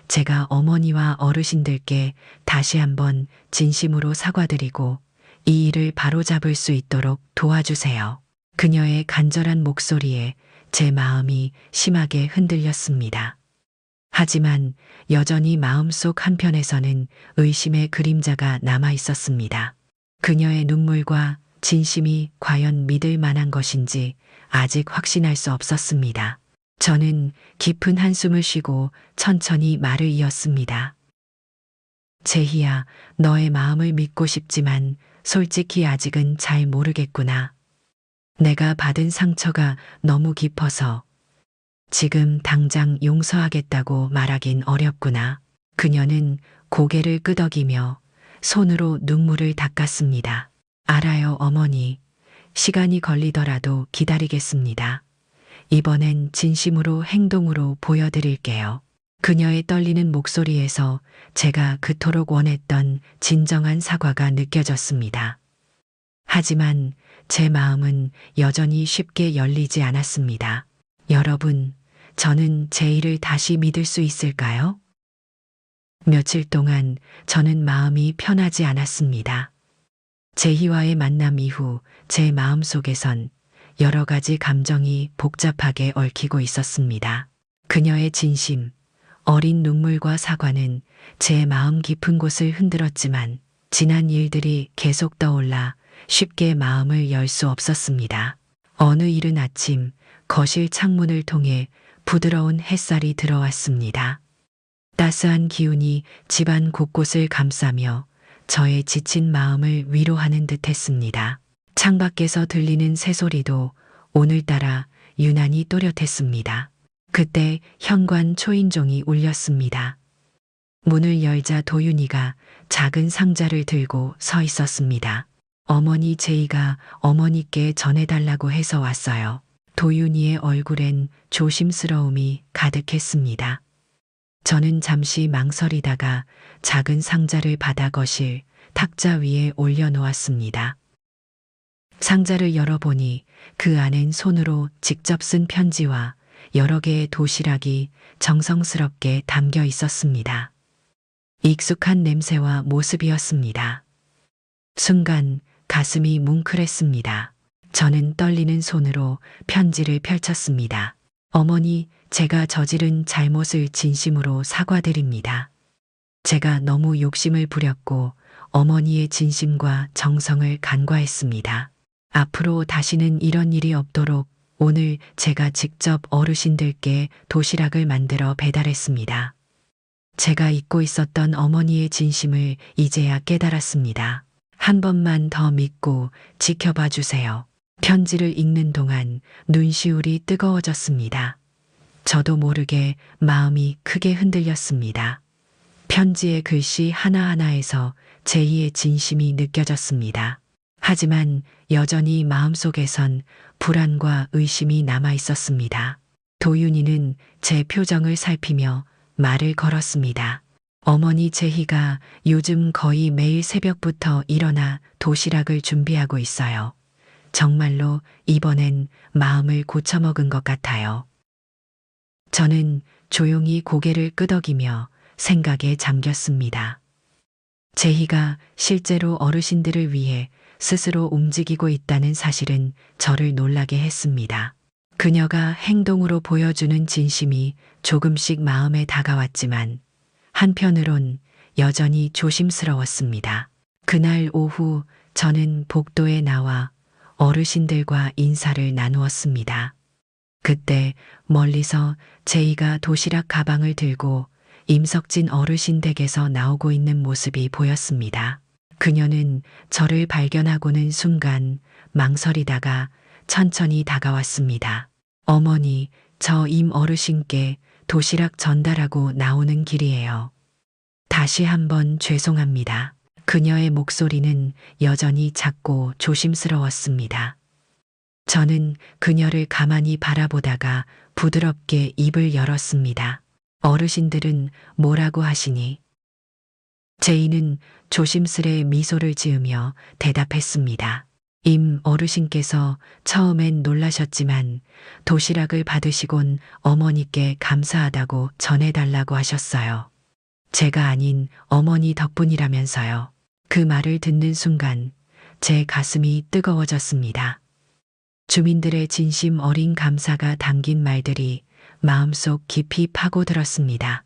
제가 어머니와 어르신들께 다시 한번 진심으로 사과드리고 이 일을 바로잡을 수 있도록 도와주세요. 그녀의 간절한 목소리에 제 마음이 심하게 흔들렸습니다. 하지만 여전히 마음속 한편에서는 의심의 그림자가 남아 있었습니다. 그녀의 눈물과 진심이 과연 믿을 만한 것인지 아직 확신할 수 없었습니다. 저는 깊은 한숨을 쉬고 천천히 말을 이었습니다. 제희야, 너의 마음을 믿고 싶지만 솔직히 아직은 잘 모르겠구나. 내가 받은 상처가 너무 깊어서 지금 당장 용서하겠다고 말하긴 어렵구나. 그녀는 고개를 끄덕이며 손으로 눈물을 닦았습니다. 알아요, 어머니. 시간이 걸리더라도 기다리겠습니다. 이번엔 진심으로 행동으로 보여드릴게요. 그녀의 떨리는 목소리에서 제가 그토록 원했던 진정한 사과가 느껴졌습니다. 하지만 제 마음은 여전히 쉽게 열리지 않았습니다. 여러분, 저는 제이를 다시 믿을 수 있을까요? 며칠 동안 저는 마음이 편하지 않았습니다. 제희와의 만남 이후 제 마음속에선 여러 가지 감정이 복잡하게 얽히고 있었습니다. 그녀의 진심, 어린 눈물과 사과는 제 마음 깊은 곳을 흔들었지만 지난 일들이 계속 떠올라 쉽게 마음을 열 수 없었습니다. 어느 이른 아침 거실 창문을 통해 부드러운 햇살이 들어왔습니다. 따스한 기운이 집안 곳곳을 감싸며 저의 지친 마음을 위로하는 듯 했습니다. 창밖에서 들리는 새소리도 오늘따라 유난히 또렷했습니다. 그때 현관 초인종이 울렸습니다. 문을 열자 도윤이가 작은 상자를 들고 서 있었습니다. 어머니 제이가 어머니께 전해달라고 해서 왔어요. 도윤이의 얼굴엔 조심스러움이 가득했습니다. 저는 잠시 망설이다가 작은 상자를 받아 거실 탁자 위에 올려놓았습니다. 상자를 열어보니 그 안엔 손으로 직접 쓴 편지와 여러 개의 도시락이 정성스럽게 담겨 있었습니다. 익숙한 냄새와 모습이었습니다. 순간 가슴이 뭉클했습니다. 저는 떨리는 손으로 편지를 펼쳤습니다. 어머니, 제가 저지른 잘못을 진심으로 사과드립니다. 제가 너무 욕심을 부렸고 어머니의 진심과 정성을 간과했습니다. 앞으로 다시는 이런 일이 없도록 오늘 제가 직접 어르신들께 도시락을 만들어 배달했습니다. 제가 잊고 있었던 어머니의 진심을 이제야 깨달았습니다. 한 번만 더 믿고 지켜봐 주세요. 편지를 읽는 동안 눈시울이 뜨거워졌습니다. 저도 모르게 마음이 크게 흔들렸습니다. 편지의 글씨 하나하나에서 제이의 진심이 느껴졌습니다. 하지만 여전히 마음속에선 불안과 의심이 남아 있었습니다. 도윤이는 제 표정을 살피며 말을 걸었습니다. 어머니 제희가 요즘 거의 매일 새벽부터 일어나 도시락을 준비하고 있어요. 정말로 이번엔 마음을 고쳐먹은 것 같아요. 저는 조용히 고개를 끄덕이며 생각에 잠겼습니다. 제희가 실제로 어르신들을 위해 스스로 움직이고 있다는 사실은 저를 놀라게 했습니다. 그녀가 행동으로 보여주는 진심이 조금씩 마음에 다가왔지만 한편으론 여전히 조심스러웠습니다. 그날 오후 저는 복도에 나와 어르신들과 인사를 나누었습니다. 그때 멀리서 제이가 도시락 가방을 들고 임석진 어르신 댁에서 나오고 있는 모습이 보였습니다. 그녀는 저를 발견하고는 순간 망설이다가 천천히 다가왔습니다. 어머니, 저 임 어르신께 도시락 전달하고 나오는 길이에요. 다시 한번 죄송합니다. 그녀의 목소리는 여전히 작고 조심스러웠습니다. 저는 그녀를 가만히 바라보다가 부드럽게 입을 열었습니다. 어르신들은 뭐라고 하시니? 제이는 조심스레 미소를 지으며 대답했습니다. 임 어르신께서 처음엔 놀라셨지만 도시락을 받으시곤 어머니께 감사하다고 전해달라고 하셨어요. 제가 아닌 어머니 덕분이라면서요. 그 말을 듣는 순간 제 가슴이 뜨거워졌습니다. 주민들의 진심 어린 감사가 담긴 말들이 마음속 깊이 파고들었습니다.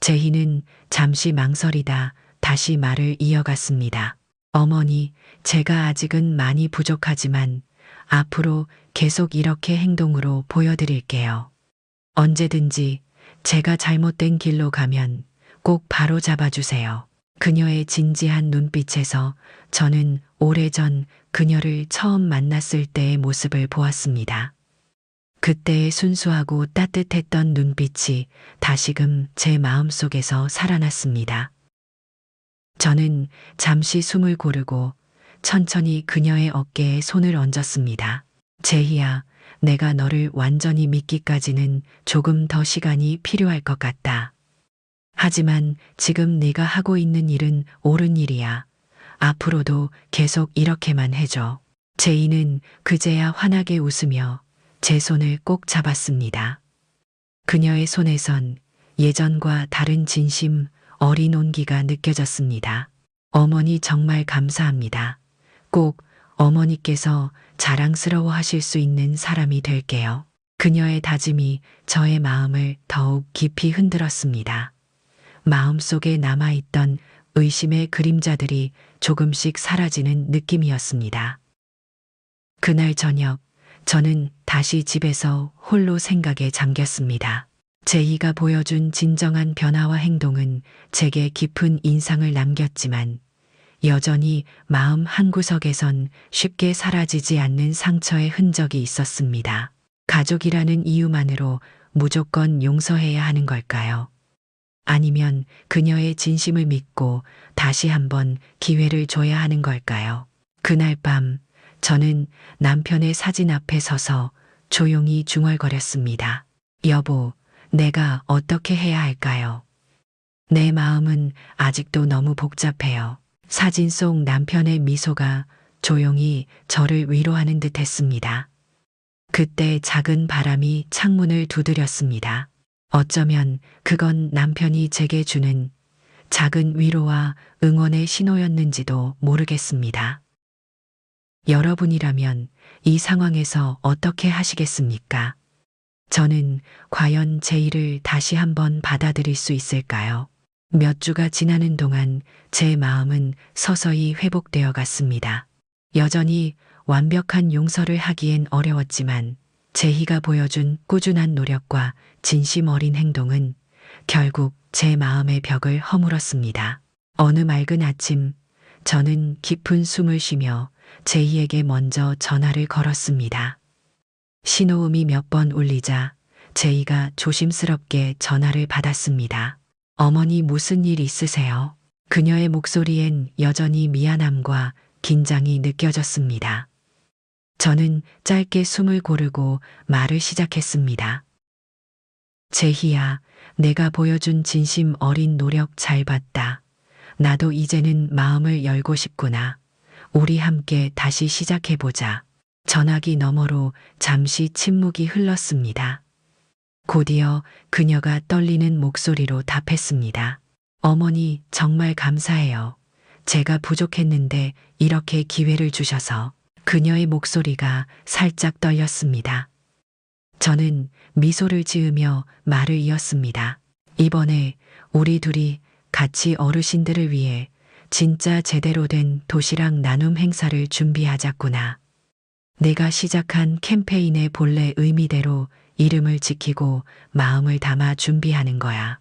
제희는 잠시 망설이다 다시 말을 이어갔습니다. 어머니, 제가 아직은 많이 부족하지만 앞으로 계속 이렇게 행동으로 보여드릴게요. 언제든지 제가 잘못된 길로 가면 꼭 바로 잡아주세요. 그녀의 진지한 눈빛에서 저는 오래전 그녀를 처음 만났을 때의 모습을 보았습니다. 그때의 순수하고 따뜻했던 눈빛이 다시금 제 마음속에서 살아났습니다. 저는 잠시 숨을 고르고 천천히 그녀의 어깨에 손을 얹었습니다. 제희야, 내가 너를 완전히 믿기까지는 조금 더 시간이 필요할 것 같다. 하지만 지금 네가 하고 있는 일은 옳은 일이야. 앞으로도 계속 이렇게만 해줘. 제이는 그제야 환하게 웃으며 제 손을 꼭 잡았습니다. 그녀의 손에선 예전과 다른 진심, 어린 온기가 느껴졌습니다. 어머니 정말 감사합니다. 꼭 어머니께서 자랑스러워 하실 수 있는 사람이 될게요. 그녀의 다짐이 저의 마음을 더욱 깊이 흔들었습니다. 마음속에 남아있던 의심의 그림자들이 조금씩 사라지는 느낌이었습니다. 그날 저녁, 저는 다시 집에서 홀로 생각에 잠겼습니다. 제이가 보여준 진정한 변화와 행동은 제게 깊은 인상을 남겼지만 여전히 마음 한구석에선 쉽게 사라지지 않는 상처의 흔적이 있었습니다. 가족이라는 이유만으로 무조건 용서해야 하는 걸까요? 아니면 그녀의 진심을 믿고 다시 한번 기회를 줘야 하는 걸까요? 그날 밤 저는 남편의 사진 앞에 서서 조용히 중얼거렸습니다. 여보, 내가 어떻게 해야 할까요? 내 마음은 아직도 너무 복잡해요. 사진 속 남편의 미소가 조용히 저를 위로하는 듯 했습니다. 그때 작은 바람이 창문을 두드렸습니다. 어쩌면 그건 남편이 제게 주는 작은 위로와 응원의 신호였는지도 모르겠습니다. 여러분이라면 이 상황에서 어떻게 하시겠습니까? 저는 과연 제이를 다시 한번 받아들일 수 있을까요? 몇 주가 지나는 동안 제 마음은 서서히 회복되어 갔습니다. 여전히 완벽한 용서를 하기엔 어려웠지만 제희가 보여준 꾸준한 노력과 진심 어린 행동은 결국 제 마음의 벽을 허물었습니다. 어느 맑은 아침, 저는 깊은 숨을 쉬며 제희에게 먼저 전화를 걸었습니다. 신호음이 몇 번 울리자 제이가 조심스럽게 전화를 받았습니다. 어머니 무슨 일 있으세요? 그녀의 목소리엔 여전히 미안함과 긴장이 느껴졌습니다. 저는 짧게 숨을 고르고 말을 시작했습니다. 제희야, 내가 보여준 진심 어린 노력 잘 봤다. 나도 이제는 마음을 열고 싶구나. 우리 함께 다시 시작해보자. 전화기 너머로 잠시 침묵이 흘렀습니다. 곧이어 그녀가 떨리는 목소리로 답했습니다. 어머니, 정말 감사해요. 제가 부족했는데 이렇게 기회를 주셔서. 그녀의 목소리가 살짝 떨렸습니다. 저는 미소를 지으며 말을 이었습니다. 이번에 우리 둘이 같이 어르신들을 위해 진짜 제대로 된 도시락 나눔 행사를 준비하자꾸나. 내가 시작한 캠페인의 본래 의미대로 이름을 지키고 마음을 담아 준비하는 거야.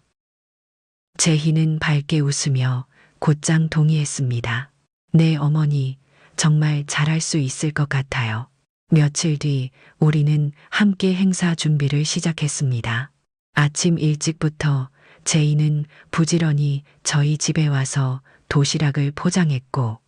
제희는 밝게 웃으며 곧장 동의했습니다. 네, 어머니, 정말 잘할 수 있을 것 같아요. 며칠 뒤 우리는 함께 행사 준비를 시작했습니다. 아침 일찍부터 제이는 부지런히 저희 집에 와서 도시락을 포장했고,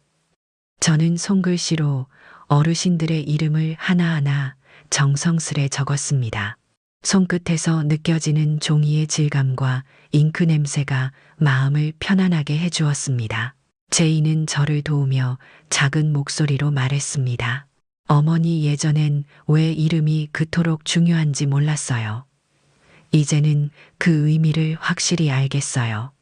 저는 손글씨로 어르신들의 이름을 하나하나 정성스레 적었습니다. 손끝에서 느껴지는 종이의 질감과 잉크 냄새가 마음을 편안하게 해주었습니다. 제이는 저를 도우며 작은 목소리로 말했습니다. 어머니, 예전엔 왜 이름이 그토록 중요한지 몰랐어요. 이제는 그 의미를 확실히 알겠어요.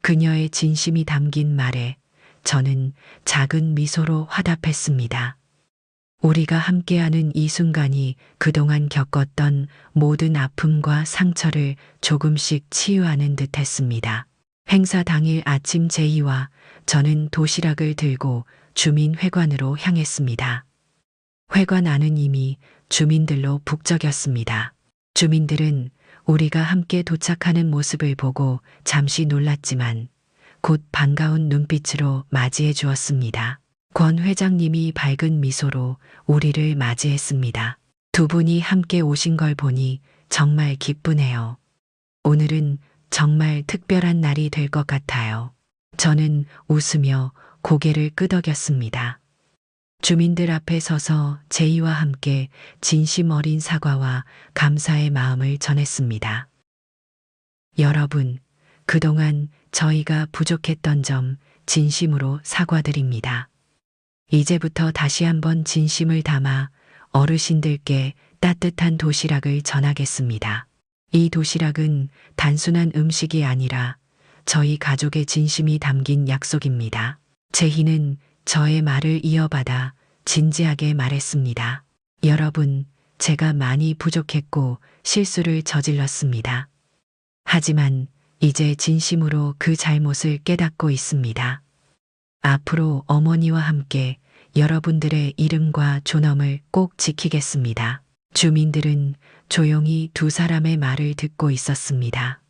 그녀의 진심이 담긴 말에 저는 작은 미소로 화답했습니다. 우리가 함께하는 이 순간이 그동안 겪었던 모든 아픔과 상처를 조금씩 치유하는 듯 했습니다. 행사 당일 아침 제이와 저는 도시락을 들고 주민회관으로 향했습니다. 회관 안은 이미 주민들로 북적였습니다. 주민들은 우리가 함께 도착하는 모습을 보고 잠시 놀랐지만 곧 반가운 눈빛으로 맞이해 주었습니다. 권 회장님이 밝은 미소로 우리를 맞이했습니다. 두 분이 함께 오신 걸 보니 정말 기쁘네요. 오늘은 정말 특별한 날이 될 것 같아요. 저는 웃으며 고개를 끄덕였습니다. 주민들 앞에 서서 제이와 함께 진심 어린 사과와 감사의 마음을 전했습니다. 여러분, 그동안 저희가 부족했던 점 진심으로 사과드립니다. 이제부터 다시 한번 진심을 담아 어르신들께 따뜻한 도시락을 전하겠습니다. 이 도시락은 단순한 음식이 아니라 저희 가족의 진심이 담긴 약속입니다. 제희는 저의 말을 이어받아 진지하게 말했습니다. 여러분, 제가 많이 부족했고 실수를 저질렀습니다. 하지만 이제 진심으로 그 잘못을 깨닫고 있습니다. 앞으로 어머니와 함께 여러분들의 이름과 존엄을 꼭 지키겠습니다. 주민들은 조용히 두 사람의 말을 듣고 있었습니다.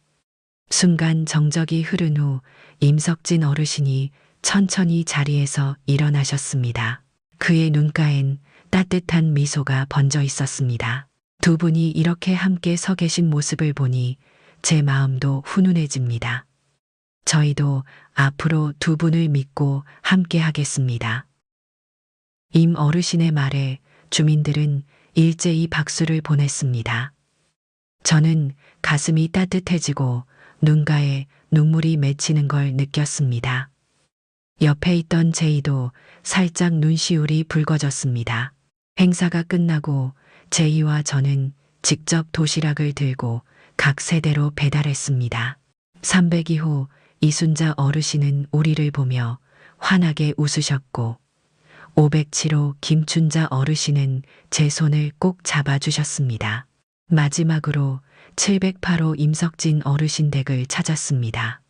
순간 정적이 흐른 후 임석진 어르신이 천천히 자리에서 일어나셨습니다. 그의 눈가엔 따뜻한 미소가 번져 있었습니다. 두 분이 이렇게 함께 서 계신 모습을 보니 제 마음도 훈훈해집니다. 저희도 앞으로 두 분을 믿고 함께 하겠습니다. 임 어르신의 말에 주민들은 일제히 박수를 보냈습니다. 저는 가슴이 따뜻해지고 눈가에 눈물이 맺히는 걸 느꼈습니다. 옆에 있던 제이도 살짝 눈시울이 붉어졌습니다. 행사가 끝나고 제이와 저는 직접 도시락을 들고 각 세대로 배달했습니다. 300이 후 이순자 어르신은 우리를 보며 환하게 웃으셨고 507호 김춘자 어르신은 제 손을 꼭 잡아주셨습니다. 마지막으로 708호 임석진 어르신 댁을 찾았습니다.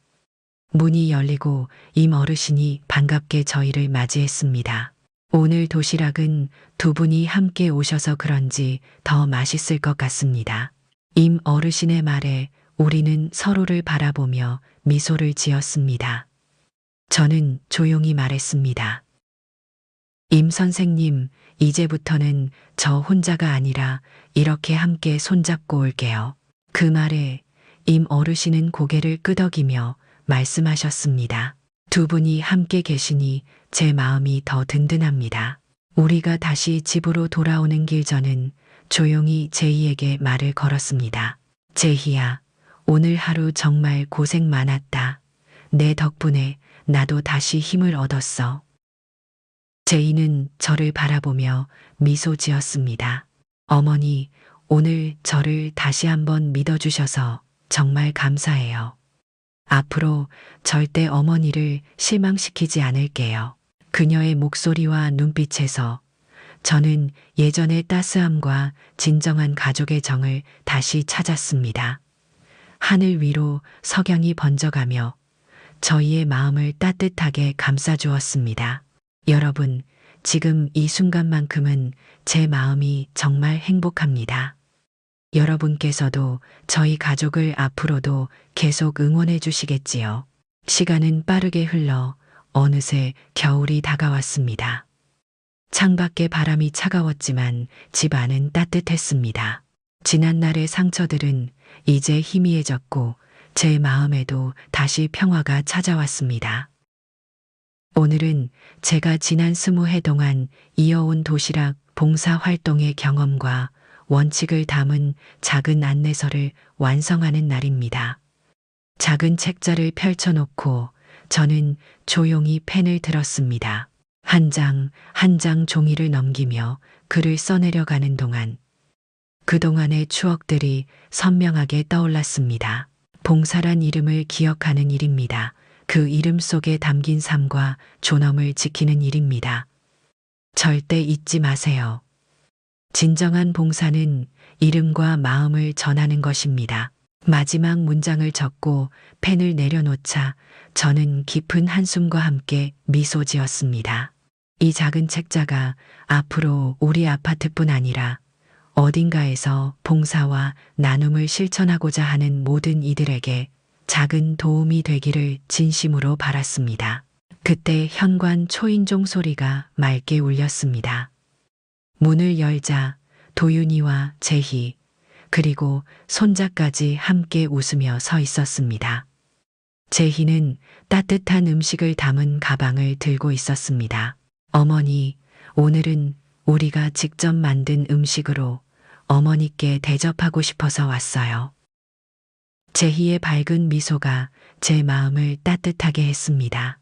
문이 열리고 임 어르신이 반갑게 저희를 맞이했습니다. 오늘 도시락은 두 분이 함께 오셔서 그런지 더 맛있을 것 같습니다. 임 어르신의 말에 우리는 서로를 바라보며 미소를 지었습니다. 저는 조용히 말했습니다. 임 선생님, 이제부터는 저 혼자가 아니라 이렇게 함께 손잡고 올게요. 그 말에 임 어르신은 고개를 끄덕이며 말씀하셨습니다. 두 분이 함께 계시니 제 마음이 더 든든합니다. 우리가 다시 집으로 돌아오는 길 저는 조용히 제이에게 말을 걸었습니다. 제이야, 오늘 하루 정말 고생 많았다. 내 덕분에 나도 다시 힘을 얻었어. 제이는 저를 바라보며 미소 지었습니다. 어머니, 오늘 저를 다시 한번 믿어주셔서 정말 감사해요. 앞으로 절대 어머니를 실망시키지 않을게요. 그녀의 목소리와 눈빛에서 저는 예전의 따스함과 진정한 가족의 정을 다시 찾았습니다. 하늘 위로 석양이 번져가며 저희의 마음을 따뜻하게 감싸주었습니다. 여러분, 지금 이 순간만큼은 제 마음이 정말 행복합니다. 여러분께서도 저희 가족을 앞으로도 계속 응원해 주시겠지요. 시간은 빠르게 흘러 어느새 겨울이 다가왔습니다. 창밖의 바람이 차가웠지만 집 안은 따뜻했습니다. 지난날의 상처들은 이제 희미해졌고 제 마음에도 다시 평화가 찾아왔습니다. 오늘은 제가 지난 20해 동안 이어온 도시락 봉사 활동의 경험과 원칙을 담은 작은 안내서를 완성하는 날입니다. 작은 책자를 펼쳐놓고 저는 조용히 펜을 들었습니다. 한 장 한 장 종이를 넘기며 글을 써내려가는 동안 그동안의 추억들이 선명하게 떠올랐습니다. 봉사란 이름을 기억하는 일입니다. 그 이름 속에 담긴 삶과 존엄을 지키는 일입니다. 절대 잊지 마세요. 진정한 봉사는 이름과 마음을 전하는 것입니다. 마지막 문장을 적고 펜을 내려놓자 저는 깊은 한숨과 함께 미소 지었습니다. 이 작은 책자가 앞으로 우리 아파트뿐 아니라 어딘가에서 봉사와 나눔을 실천하고자 하는 모든 이들에게 작은 도움이 되기를 진심으로 바랐습니다. 그때 현관 초인종 소리가 맑게 울렸습니다. 문을 열자 도윤이와 제희 그리고 손자까지 함께 웃으며 서 있었습니다. 제희는 따뜻한 음식을 담은 가방을 들고 있었습니다. 어머니, 오늘은 우리가 직접 만든 음식으로 어머니께 대접하고 싶어서 왔어요. 제희의 밝은 미소가 제 마음을 따뜻하게 했습니다.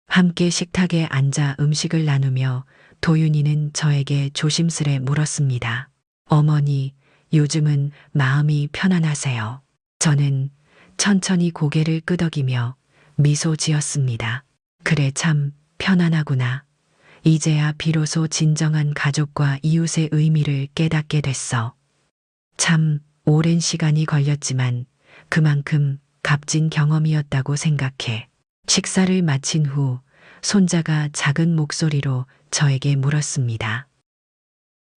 함께 식탁에 앉아 음식을 나누며 도윤이는 저에게 조심스레 물었습니다. 어머니, 요즘은 마음이 편안하세요? 저는 천천히 고개를 끄덕이며 미소 지었습니다. 그래 참 편안하구나. 이제야 비로소 진정한 가족과 이웃의 의미를 깨닫게 됐어. 참 오랜 시간이 걸렸지만 그만큼 값진 경험이었다고 생각해. 식사를 마친 후 손자가 작은 목소리로 저에게 물었습니다.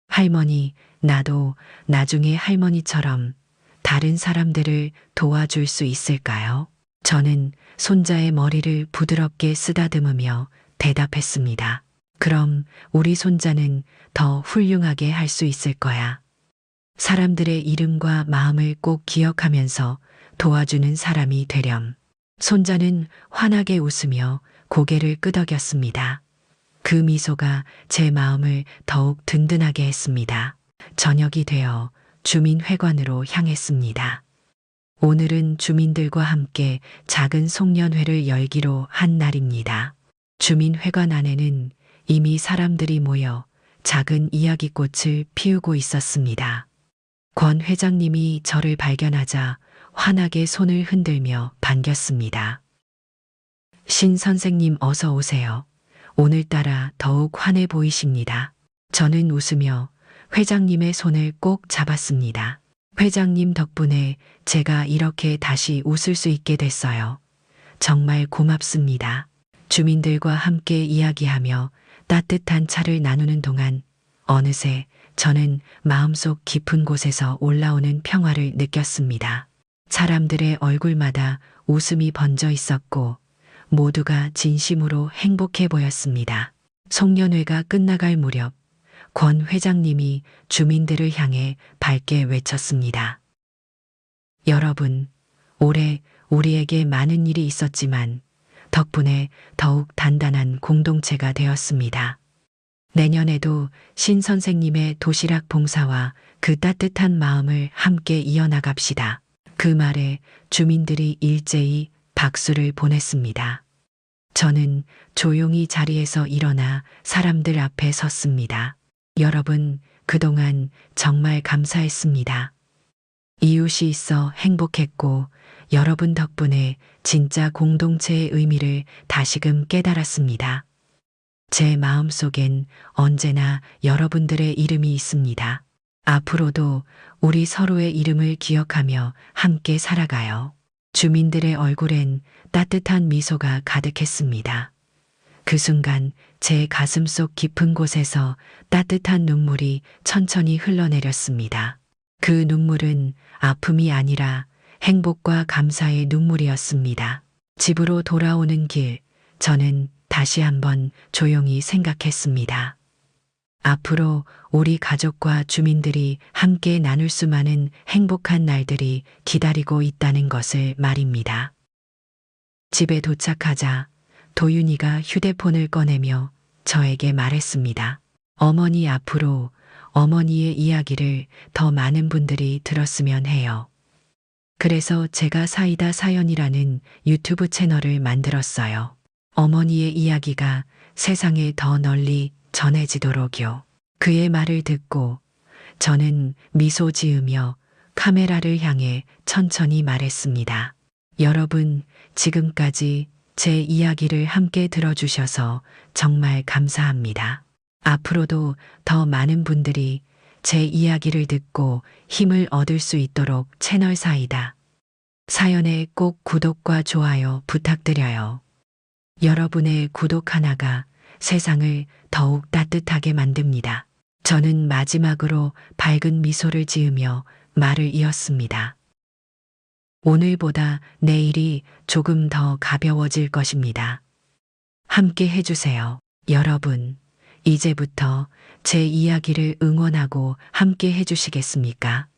할머니, 나도 나중에 할머니처럼 다른 사람들을 도와줄 수 있을까요? 저는 손자의 머리를 부드럽게 쓰다듬으며 대답했습니다. 그럼 우리 손자는 더 훌륭하게 할 수 있을 거야. 사람들의 이름과 마음을 꼭 기억하면서 도와주는 사람이 되렴. 손자는 환하게 웃으며 고개를 끄덕였습니다. 그 미소가 제 마음을 더욱 든든하게 했습니다. 저녁이 되어 주민회관으로 향했습니다. 오늘은 주민들과 함께 작은 송년회를 열기로 한 날입니다. 주민회관 안에는 이미 사람들이 모여 작은 이야기꽃을 피우고 있었습니다. 권 회장님이 저를 발견하자 환하게 손을 흔들며 반겼습니다. 신 선생님 어서 오세요. 오늘따라 더욱 환해 보이십니다. 저는 웃으며 회장님의 손을 꼭 잡았습니다. 회장님 덕분에 제가 이렇게 다시 웃을 수 있게 됐어요. 정말 고맙습니다. 주민들과 함께 이야기하며 따뜻한 차를 나누는 동안 어느새 저는 마음속 깊은 곳에서 올라오는 평화를 느꼈습니다. 사람들의 얼굴마다 웃음이 번져 있었고 모두가 진심으로 행복해 보였습니다. 송년회가 끝나갈 무렵 권 회장님이 주민들을 향해 밝게 외쳤습니다. 여러분, 올해 우리에게 많은 일이 있었지만 덕분에 더욱 단단한 공동체가 되었습니다. 내년에도 신 선생님의 도시락 봉사와 그 따뜻한 마음을 함께 이어나갑시다. 그 말에 주민들이 일제히 박수를 보냈습니다. 저는 조용히 자리에서 일어나 사람들 앞에 섰습니다. 여러분, 그동안 정말 감사했습니다. 이웃이 있어 행복했고 여러분 덕분에 진짜 공동체의 의미를 다시금 깨달았습니다. 제 마음속엔 언제나 여러분들의 이름이 있습니다. 앞으로도 우리 서로의 이름을 기억하며 함께 살아가요. 주민들의 얼굴엔 따뜻한 미소가 가득했습니다. 그 순간 제 가슴속 깊은 곳에서 따뜻한 눈물이 천천히 흘러내렸습니다. 그 눈물은 아픔이 아니라 행복과 감사의 눈물이었습니다. 집으로 돌아오는 길, 저는 다시 한번 조용히 생각했습니다. 앞으로 우리 가족과 주민들이 함께 나눌 수많은 행복한 날들이 기다리고 있다는 것을 말입니다. 집에 도착하자 도윤이가 휴대폰을 꺼내며 저에게 말했습니다. 어머니, 앞으로 어머니의 이야기를 더 많은 분들이 들었으면 해요. 그래서 제가 사이다 사연이라는 유튜브 채널을 만들었어요. 어머니의 이야기가 세상에 더 널리 전해지도록요. 그의 말을 듣고 저는 미소 지으며 카메라를 향해 천천히 말했습니다. 여러분, 지금까지 제 이야기를 함께 들어주셔서 정말 감사합니다. 앞으로도 더 많은 분들이 제 이야기를 듣고 힘을 얻을 수 있도록 채널 사이다 사연에 꼭 구독과 좋아요 부탁드려요. 여러분의 구독 하나가 세상을 더욱 따뜻하게 만듭니다. 저는 마지막으로 밝은 미소를 지으며 말을 이었습니다. 오늘보다 내일이 조금 더 가벼워질 것입니다. 함께 해주세요. 여러분, 이제부터 제 이야기를 응원하고 함께 해주시겠습니까?